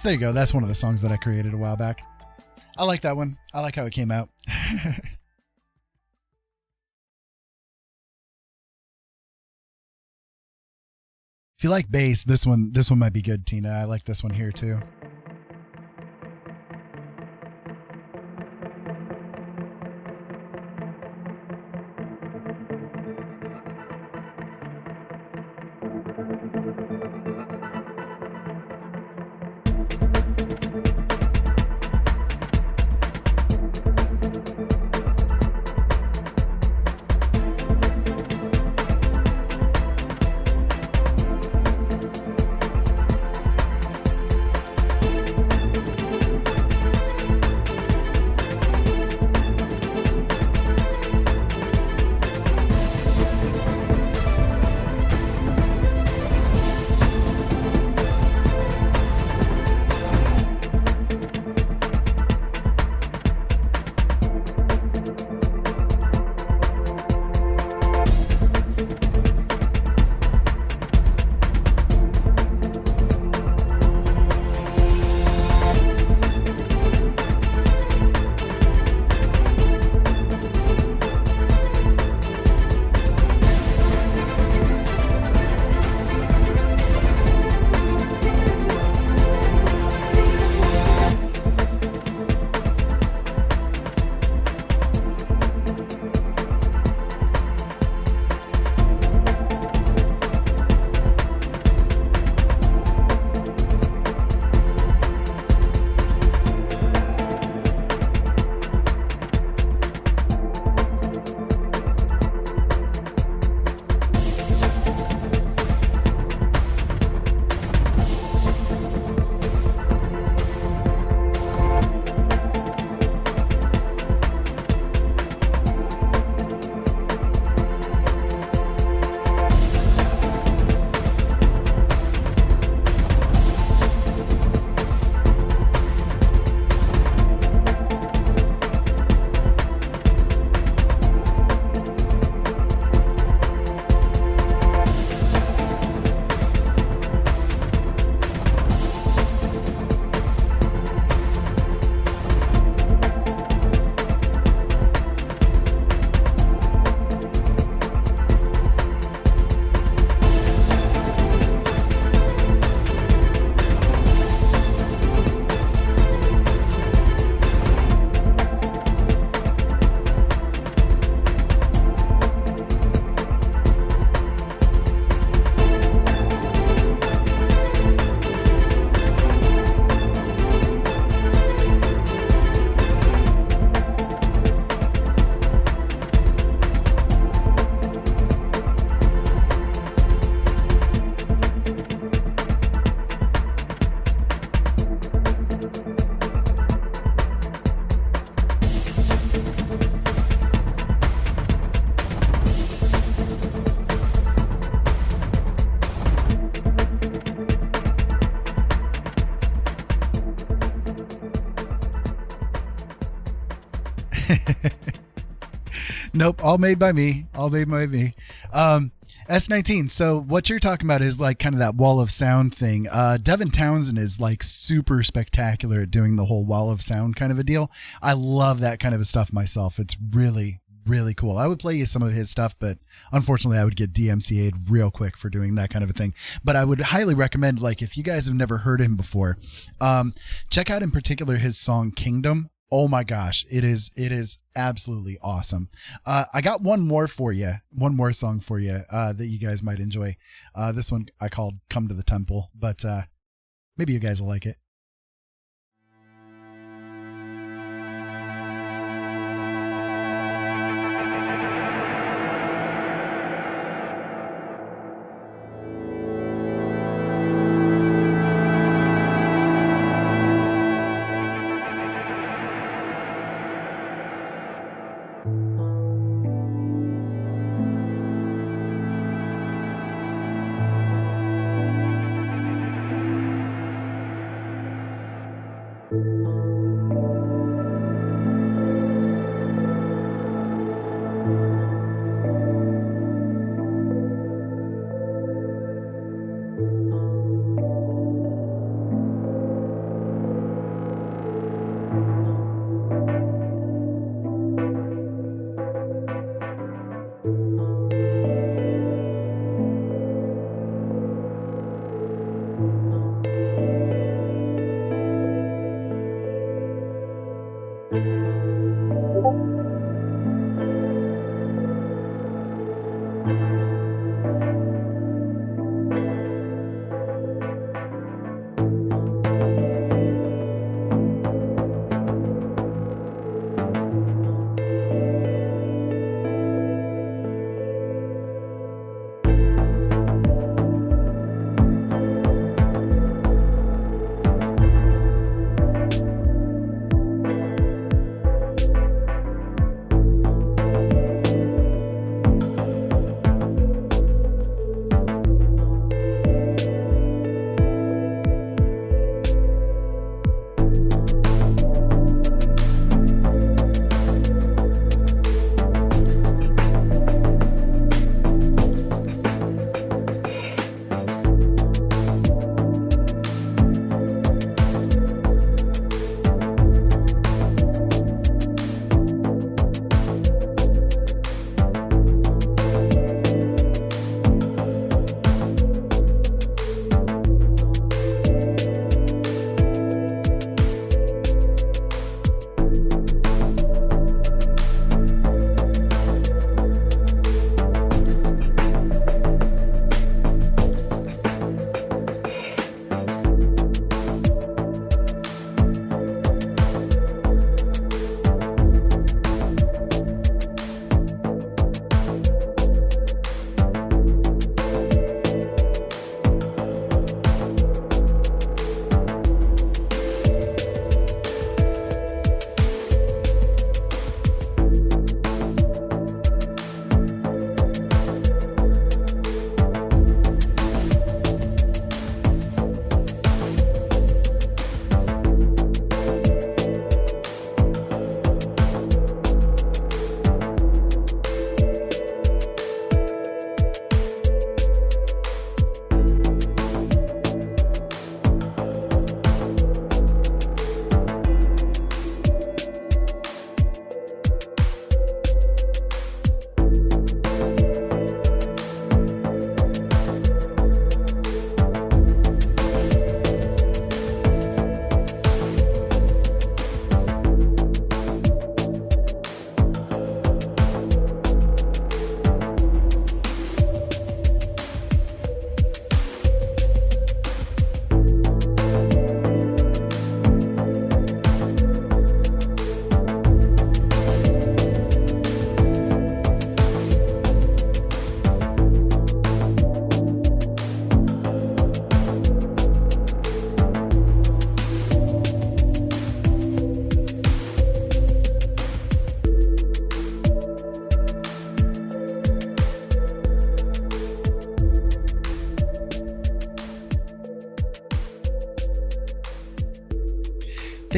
So there you go. That's one of the songs that I created a while back. I like that one. I like how it came out. If you like bass, this one might be good, Tina. I like this one here too. Nope, all made by me. All made by me. S19. So what you're talking about is like kind of that wall of sound thing. Devin Townsend is like super spectacular at doing the whole wall of sound kind of a deal. I love that kind of stuff myself. It's really, really cool. I would play you some of his stuff, but unfortunately I would get DMCA'd real quick for doing that kind of a thing. But I would highly recommend, like, if you guys have never heard him before, check out in particular his song Kingdom. Oh my gosh, it is absolutely awesome. I got one more song for you that you guys might enjoy. This one I called Come to the Temple, but maybe you guys will like it.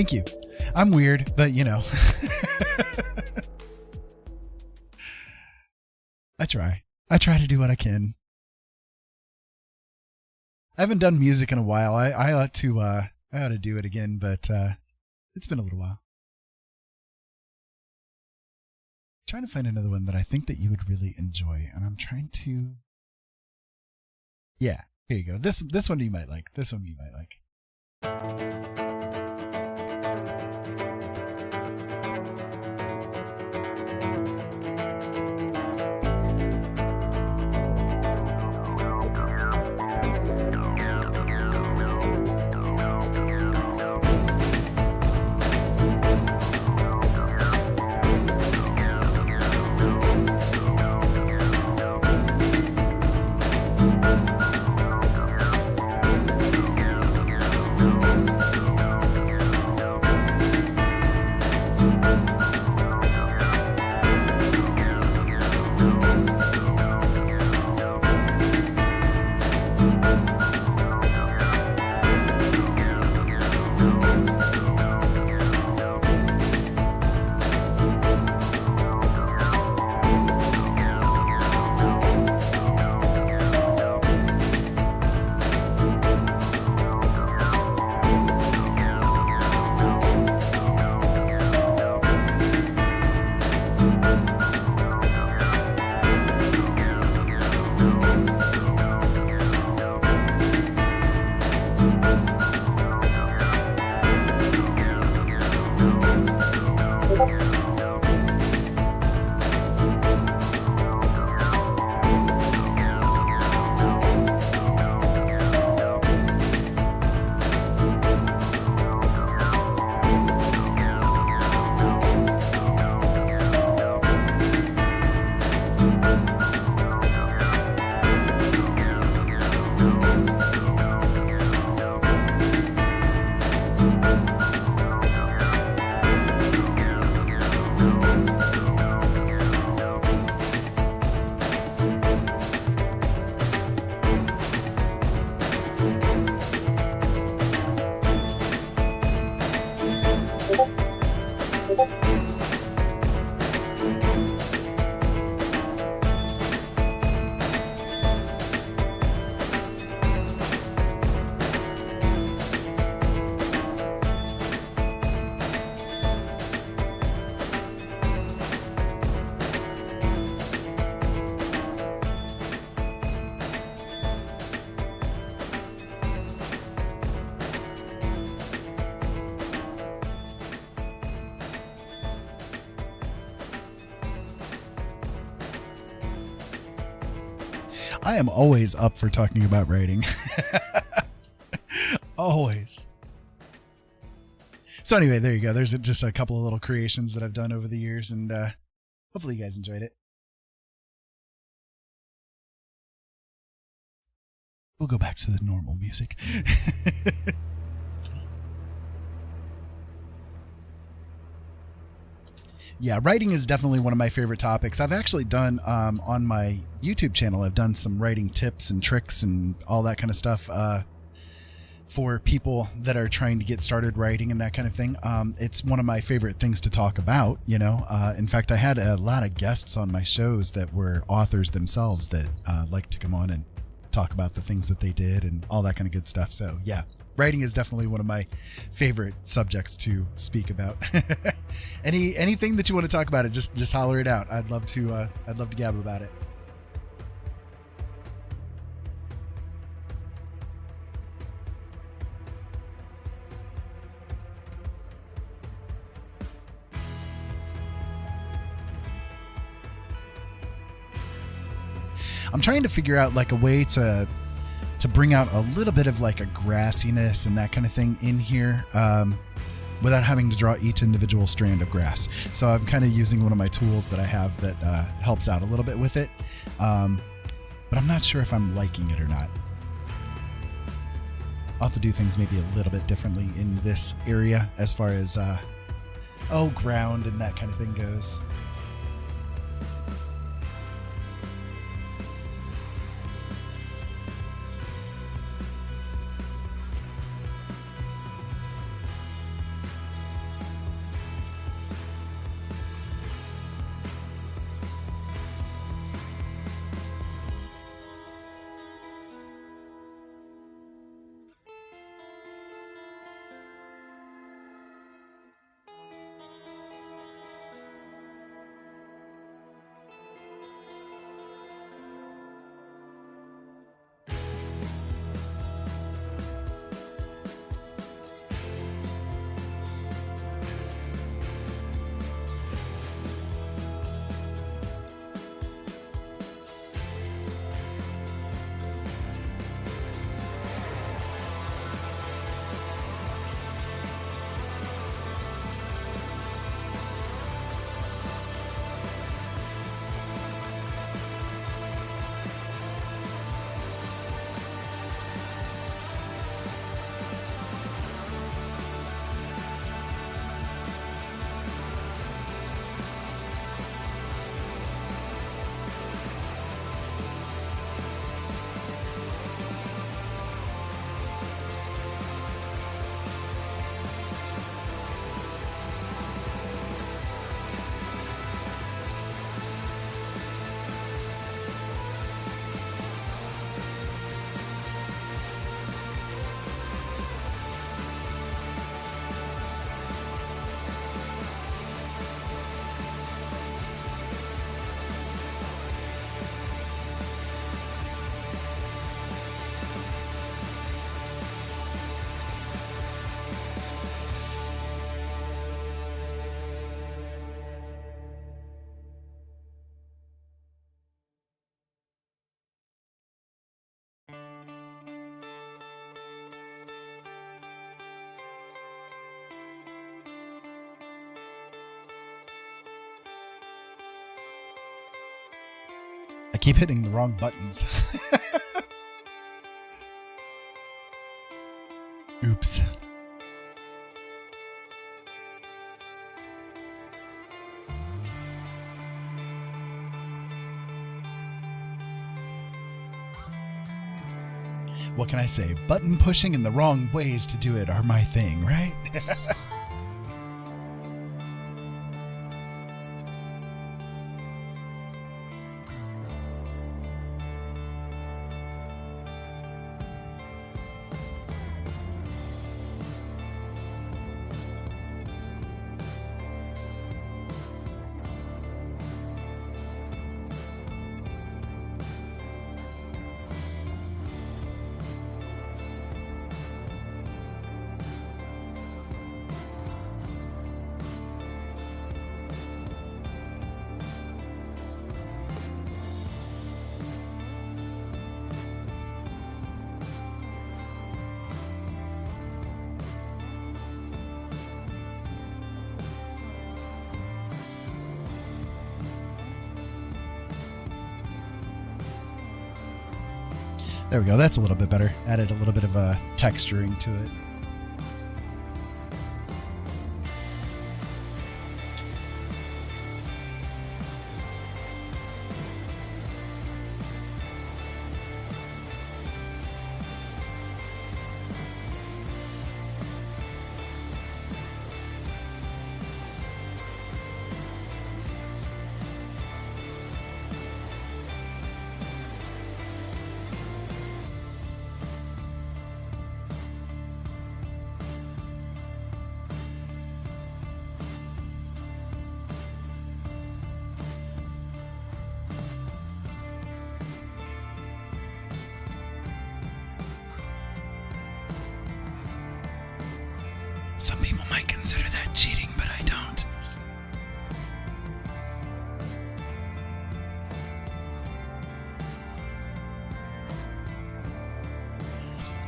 Thank you. I'm weird, but you know. I try to do what I can. I haven't done music in a while. I ought to do it again, but it's been a little while. I'm trying to find another one that I think that you would really enjoy, and I'm trying to. Yeah, here you go. This one you might like. This one you might like. I am always up for talking about writing. Always. So anyway, there you go. There's just a couple of little creations that I've done over the years, and hopefully you guys enjoyed it. We'll go back to the normal music. Yeah, writing is definitely one of my favorite topics. I've actually done, on my YouTube channel, I've done some writing tips and tricks and all that kind of stuff for people that are trying to get started writing and that kind of thing. It's one of my favorite things to talk about, you know. In fact, I had a lot of guests on my shows that were authors themselves that like to come on and talk about the things that they did and all that kind of good stuff. So yeah, writing is definitely one of my favorite subjects to speak about. Anything that you want to talk about, just holler it out. I'd love to gab about it. I'm trying to figure out like a way to bring out a little bit of like a grassiness and that kind of thing in here without having to draw each individual strand of grass. So I'm kind of using one of my tools that I have that helps out a little bit with it. But I'm not sure if I'm liking it or not. I'll have to do things maybe a little bit differently in this area as far as ground and that kind of thing goes. keep hitting the wrong buttons. Oops. What can I say? Button pushing in the wrong ways to do it are my thing, right? There we go. That's a little bit better. Added a little bit of texturing to it. Some people might consider that cheating, but I don't.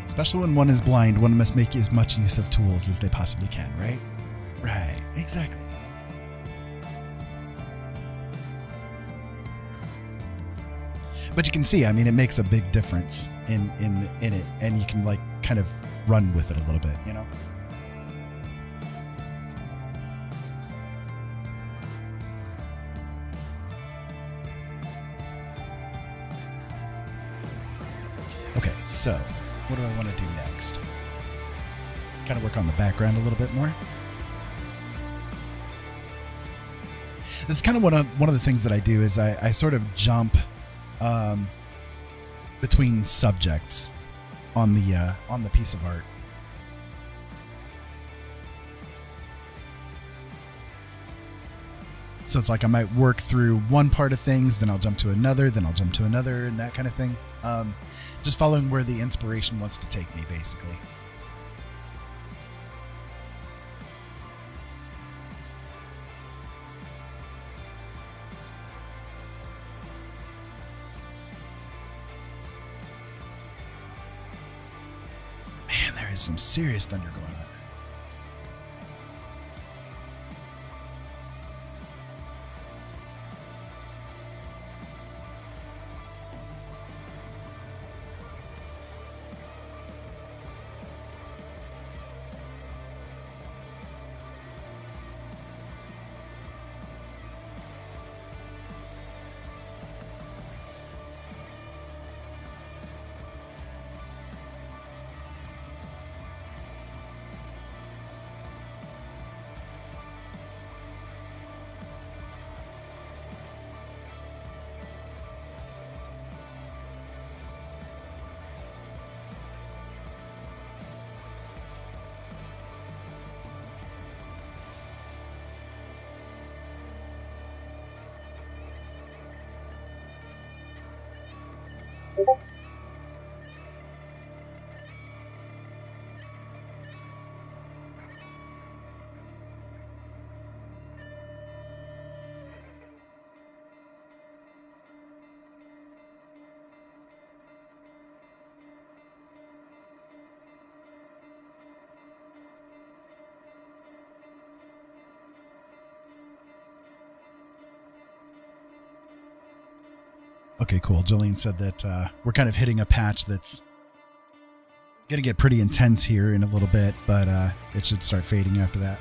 Especially when one is blind, one must make as much use of tools as they possibly can, right? Right, exactly. But you can see, I mean, it makes a big difference in it, and you can like kind of run with it a little bit, you know? Okay, so what do I want to do next? Kind of work on the background a little bit more. This is kind of one of the things that I do is I sort of jump between subjects on the piece of art. So it's like I might work through one part of things, then I'll jump to another, then I'll jump to another, and that kind of thing. Just following where the inspiration wants to take me, basically. Man, there is some serious thunder going on. Okay, cool. Jolene said that we're kind of hitting a patch that's going to get pretty intense here in a little bit, but it should start fading after that.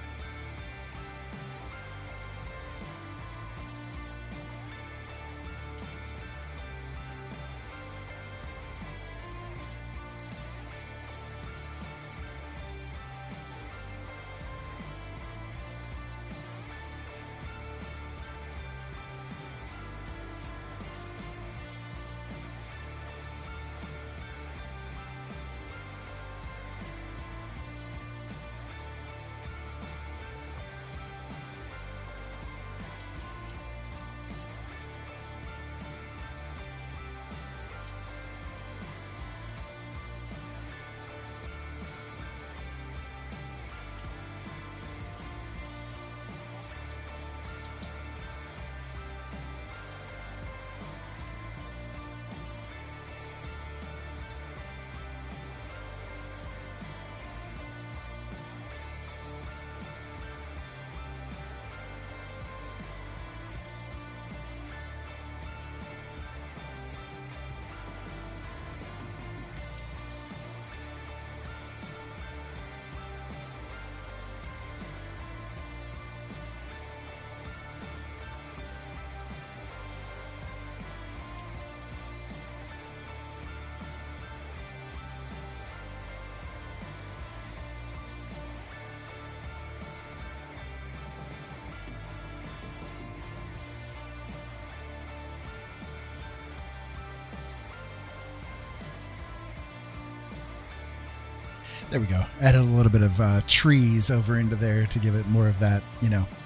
There we go. Added a little bit of trees over into there to give it more of that,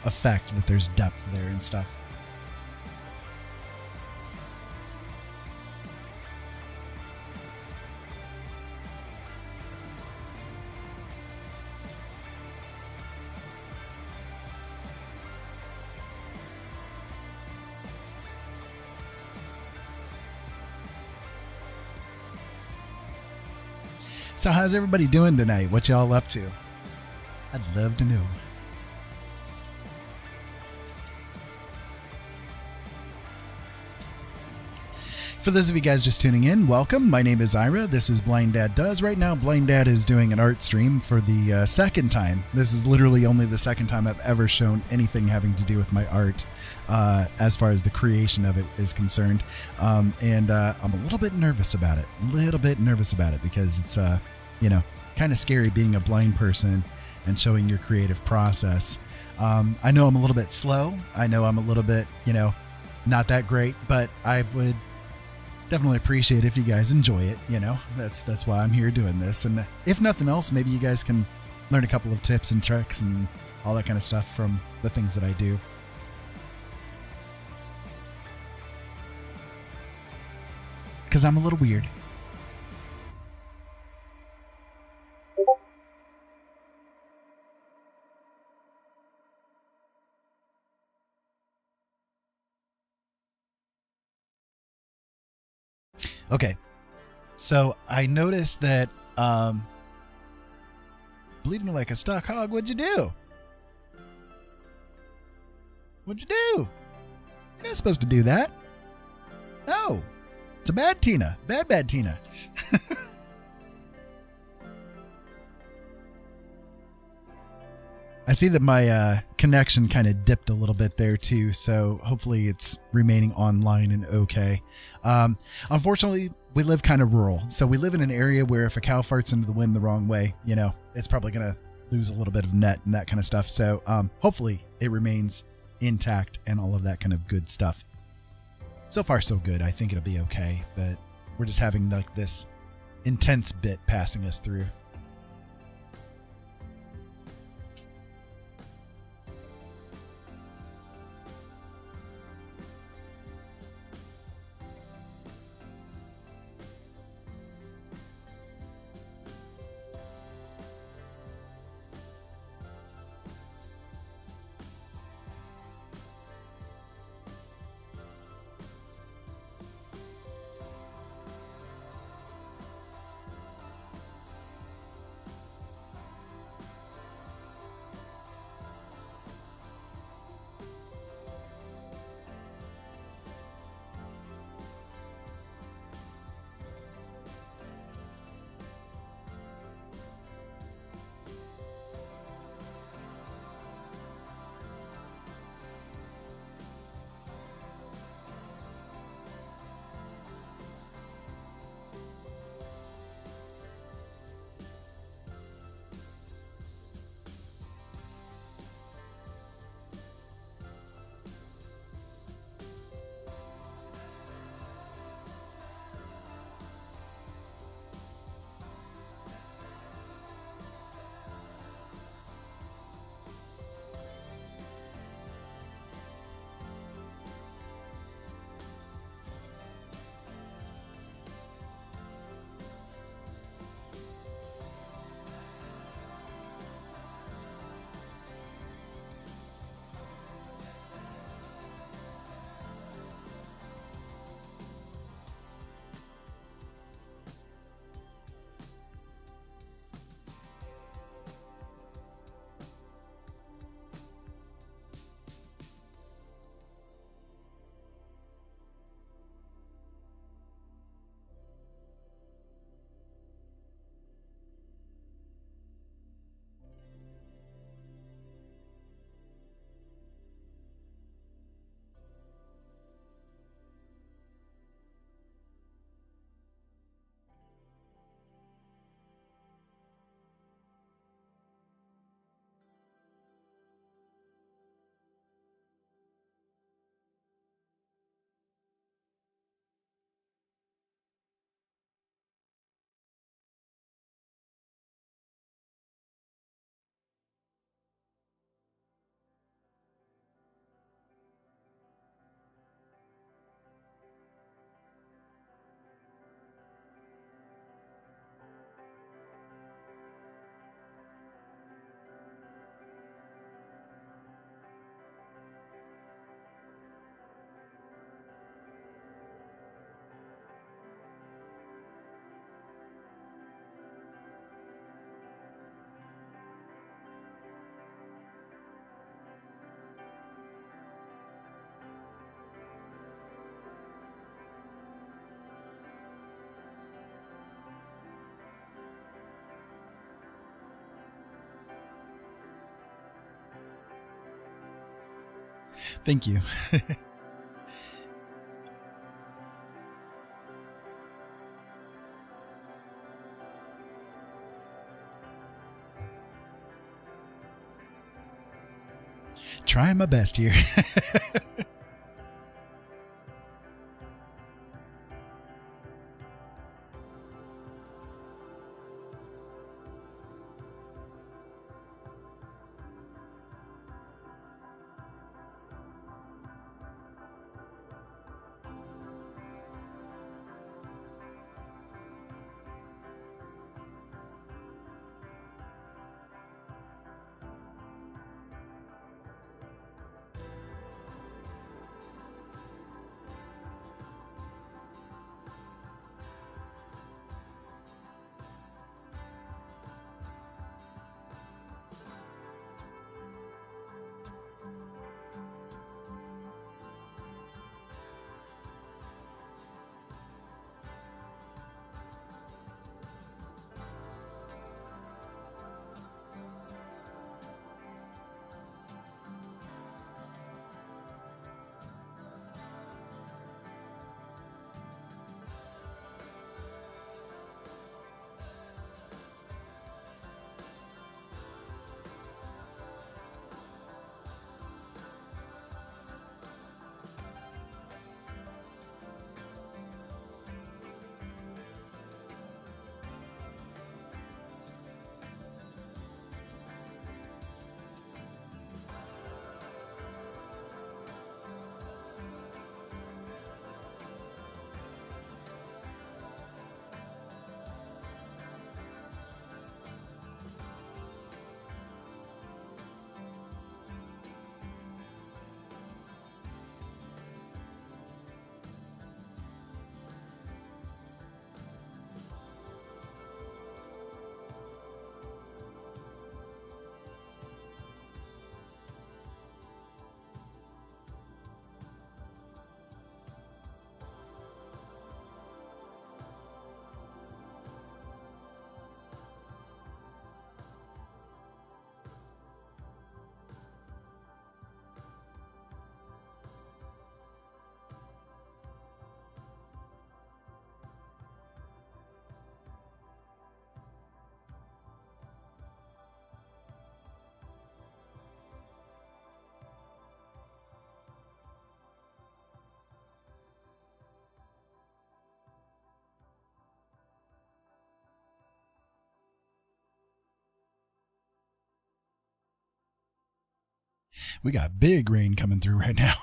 effect that there's depth there and stuff. So how's everybody doing tonight? What y'all up to? I'd love to know. For those of you guys just tuning in, welcome. My name is Ira. This is Blind Dad Does. Right now, Blind Dad is doing an art stream for the second time. This is literally only the second time I've ever shown anything having to do with my art as far as the creation of it is concerned. And I'm a little bit nervous about it. Because it's, kind of scary being a blind person and showing your creative process. I know I'm a little bit slow. I know I'm a little bit, not that great, but I would definitely appreciate it if you guys enjoy it. That's why I'm here doing this. And if nothing else, maybe you guys can learn a couple of tips and tricks and all that kind of stuff from the things that I do. Because I'm a little weird. Okay, so I noticed that bleeding like a stuck hog. What'd you do? You're not supposed to do that. No, it's a bad Tina. Bad Tina. I see that my connection kind of dipped a little bit there too, so hopefully it's remaining online and okay. Unfortunately, we live kind of rural, so we live in an area where if a cow farts into the wind the wrong way, it's probably going to lose a little bit of net and that kind of stuff. So hopefully it remains intact and all of that kind of good stuff. So far, so good. I think it'll be okay, but we're just having like this intense bit passing us through. Thank you. Trying my best here. We got big rain coming through right now.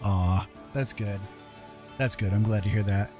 Aw, that's good. That's good. I'm glad to hear that.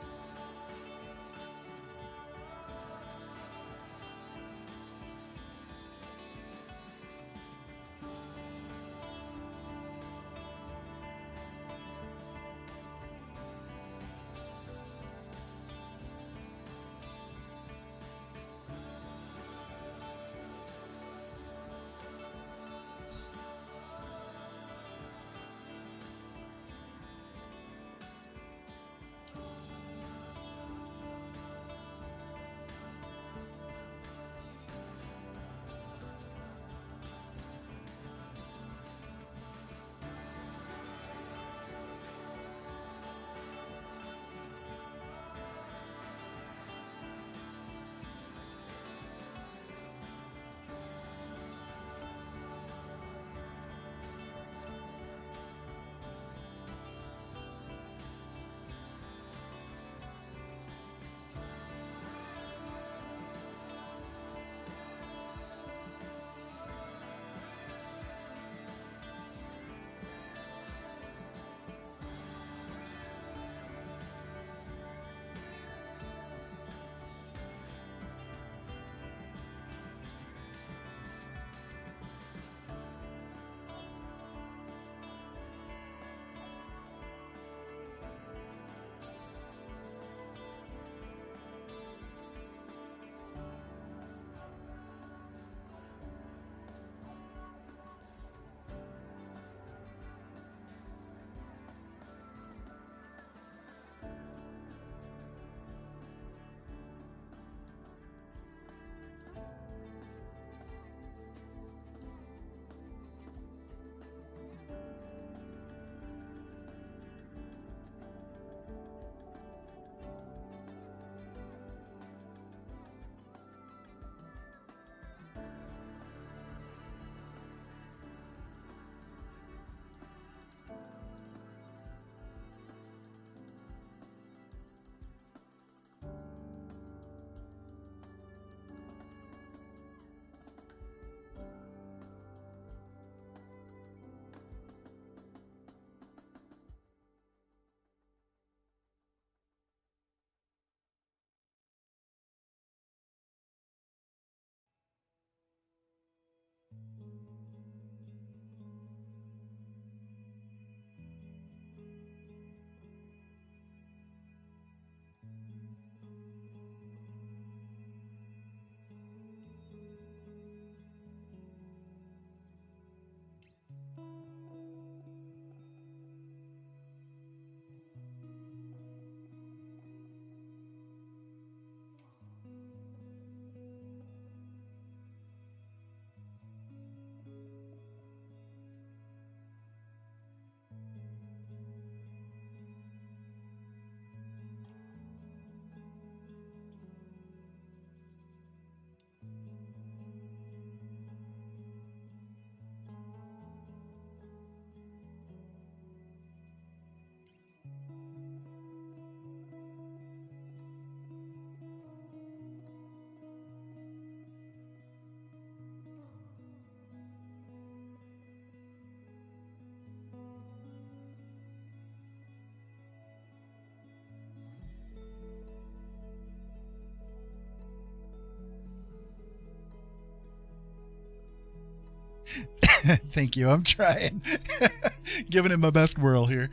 Thank you. I'm trying. Giving it my best whirl here.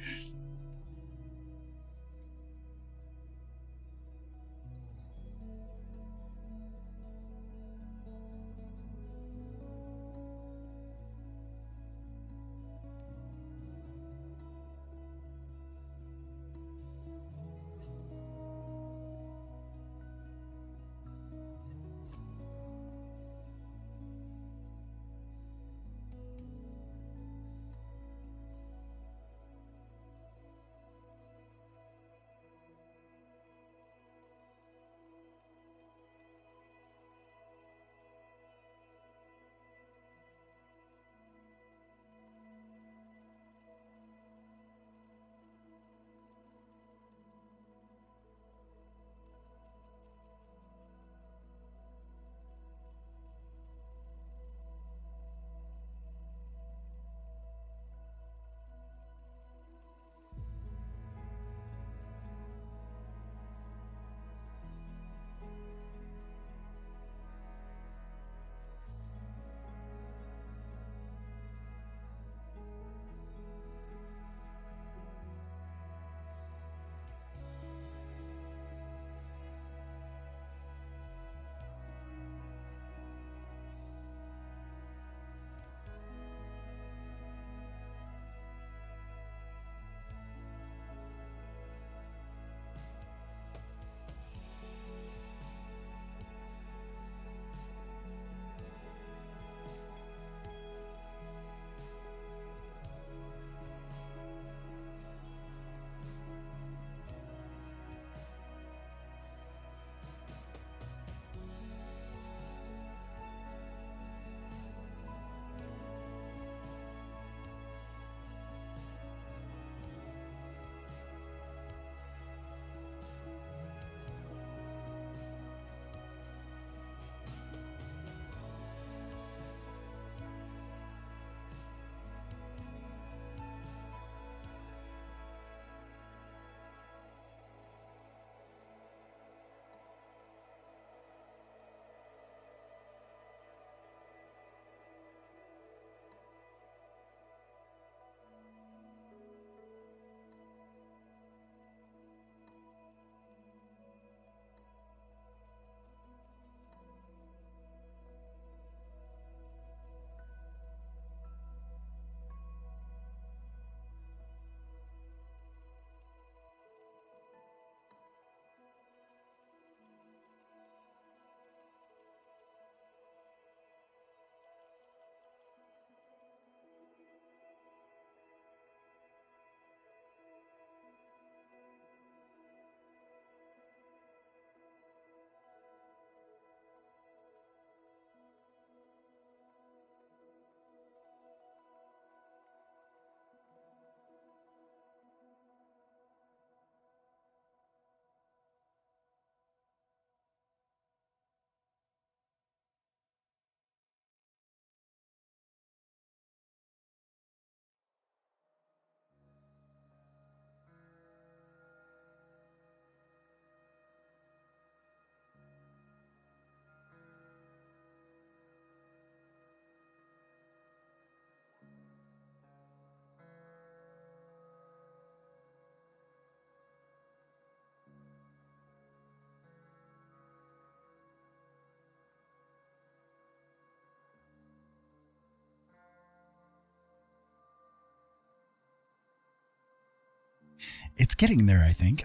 It's getting there, I think.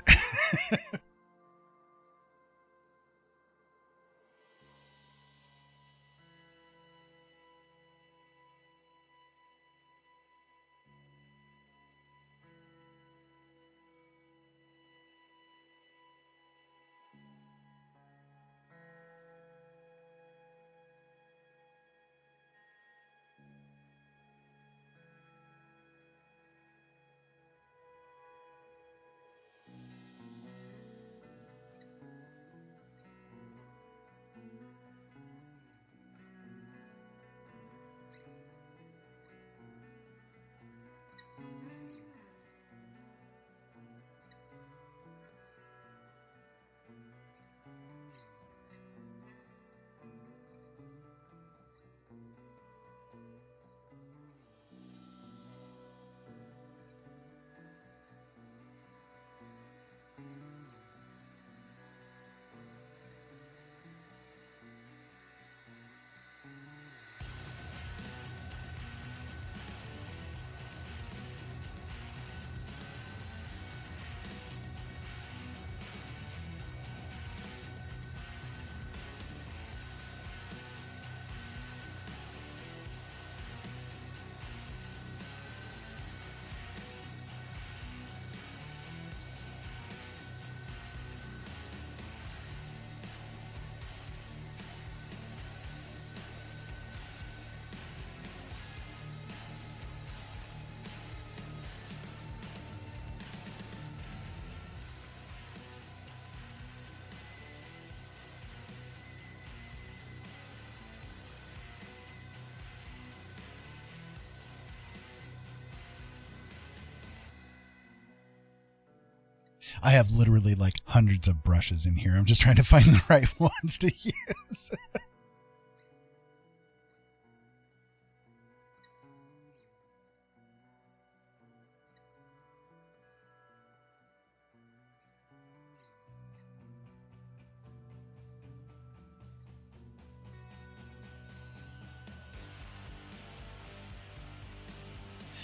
I have literally like hundreds of brushes in here. I'm just trying to find the right ones to use.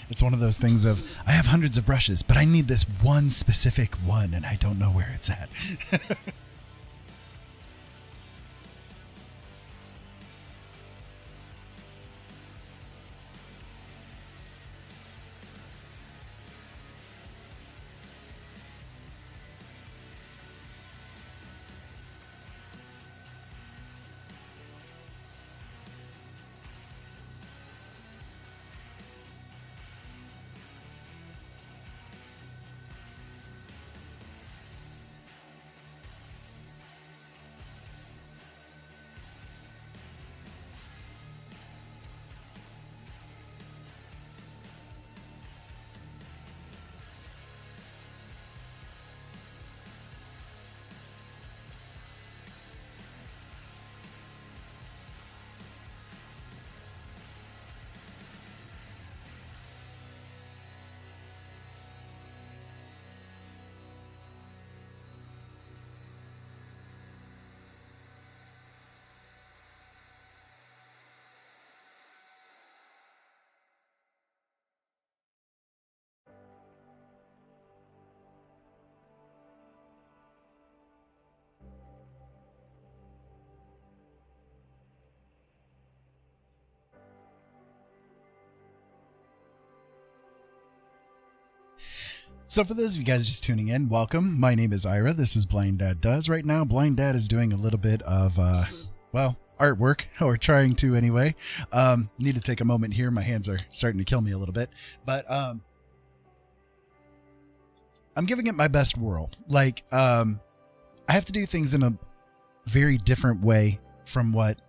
It's one of those things of, I have hundreds of brushes, but I need this one specific one, and I don't know where it's at. So for those of you guys just tuning in, welcome. My name is Ira. This is Blind Dad Does. Right now, Blind Dad is doing a little bit of, well, artwork, or trying to anyway. Need to take a moment here. My hands are starting to kill me a little bit. But I'm giving it my best whirl. Like, I have to do things in a very different way from what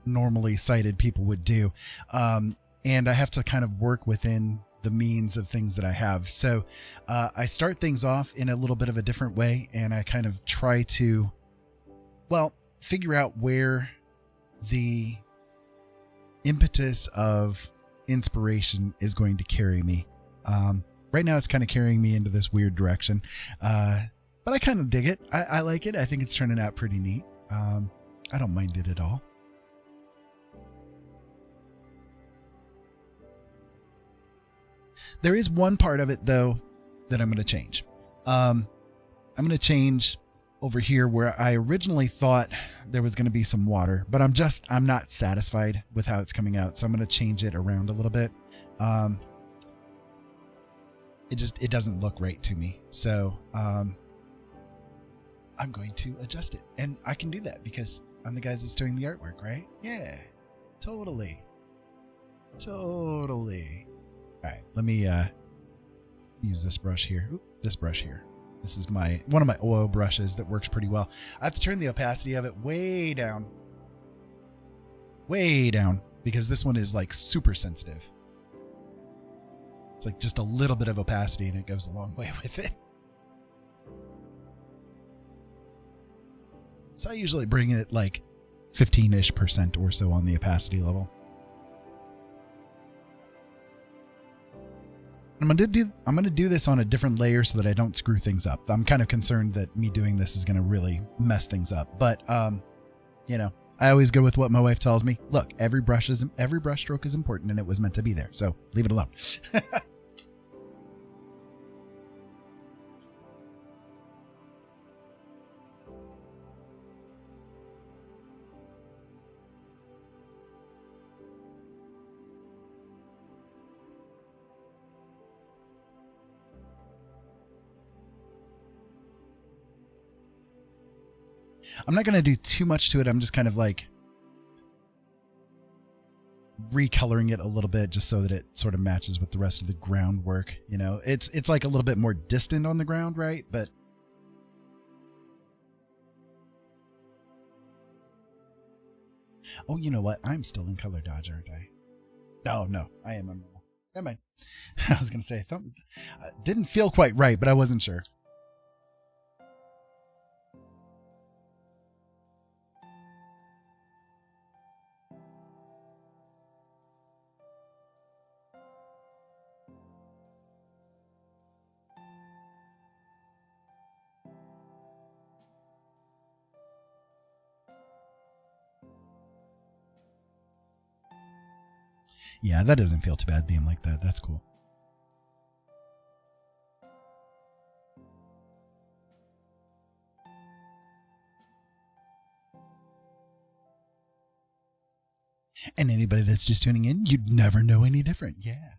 normally sighted people would do. And I have to kind of work within the means of things that I have. So I start things off in a little bit of a different way, and I kind of try to, well, figure out where the impetus of inspiration is going to carry me. Right now it's kind of carrying me into this weird direction, but I kind of dig it. I like it. I think it's turning out pretty neat. I don't mind it at all. There is one part of it, though, that I'm going to change. I'm going to change over here where I originally thought there was going to be some water, but I'm not satisfied with how it's coming out. So I'm going to change it around a little bit. It doesn't look right to me. So I'm going to adjust it. And I can do that because I'm the guy that's doing the artwork, right? Yeah, totally. All right, let me use this brush here. Oop, this brush here. This is one of my oil brushes that works pretty well. I have to turn the opacity of it way down, because this one is like super sensitive. It's like just a little bit of opacity and it goes a long way with it. So I usually bring it like 15-ish% or so on the opacity level. I'm gonna do this on a different layer so that I don't screw things up. I'm kind of concerned that me doing this is gonna really mess things up. But you know, I always go with what my wife tells me. Look, every brush stroke is important, and it was meant to be there. So leave it alone. I'm not going to do too much to it. I'm just kind of like recoloring it a little bit just so that it sort of matches with the rest of the groundwork. You know, it's like a little bit more distant on the ground, right? But oh, you know what? I'm still in color dodge, aren't I? No, I am. Never mind. I was going to say, didn't feel quite right, but I wasn't sure. Yeah, that doesn't feel too bad being like that. That's cool. And anybody that's just tuning in, you'd never know any different. Yeah.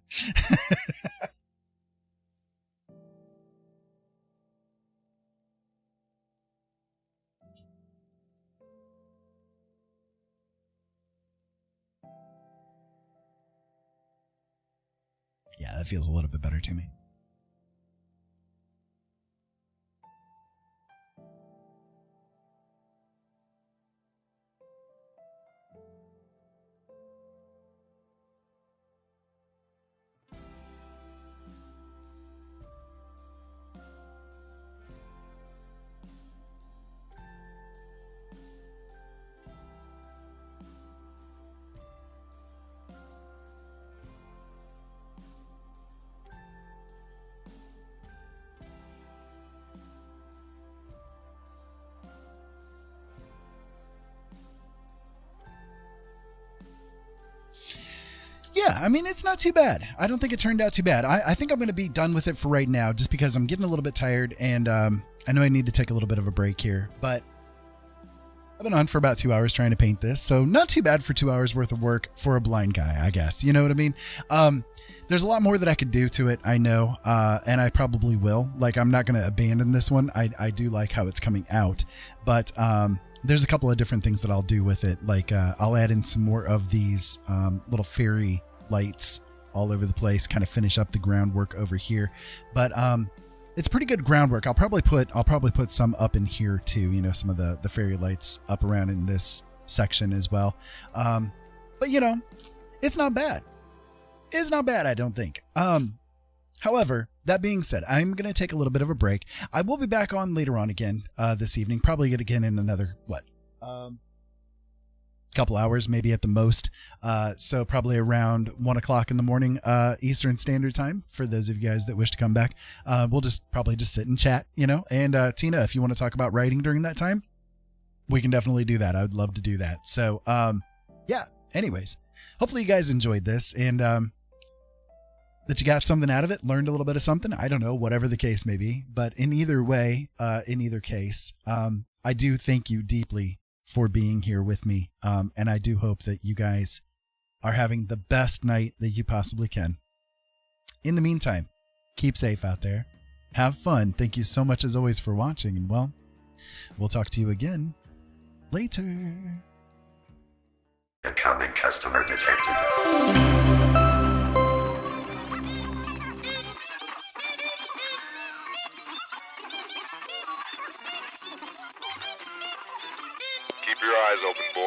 Yeah, that feels a little bit better to me. Yeah, I mean, it's not too bad. I don't think it turned out too bad. I think I'm going to be done with it for right now just because I'm getting a little bit tired and I know I need to take a little bit of a break here. But I've been on for about 2 hours trying to paint this, so not too bad for 2 hours worth of work for a blind guy, I guess. You know what I mean? There's a lot more that I could do to it, I know, and I probably will. Like, I'm not going to abandon this one. I do like how it's coming out, but there's a couple of different things that I'll do with it. Like I'll add in some more of these little fairy lights all over the place, kind of finish up the groundwork over here. But it's pretty good groundwork. I'll probably put some up in here too, you know, some of the fairy lights up around in this section as well. But you know, it's not bad. It's not bad, I don't think. However, that being said, I'm going to take a little bit of a break. I will be back on later on again this evening, probably again in another, couple hours, maybe at the most. So probably around 1 o'clock in the morning Eastern Standard Time for those of you guys that wish to come back. We'll probably just sit and chat, you know. And Tina, if you want to talk about writing during that time, we can definitely do that. I would love to do that. So yeah, anyways, hopefully you guys enjoyed this and that you got something out of it, learned a little bit of something. I don't know, whatever the case may be. But in either way, in either case, I do thank you deeply for being here with me. And I do hope that you guys are having the best night that you possibly can. In the meantime, keep safe out there. Have fun. Thank you so much as always for watching. And well, we'll talk to you again later. Incoming customer detected. Keep your eyes open, boys.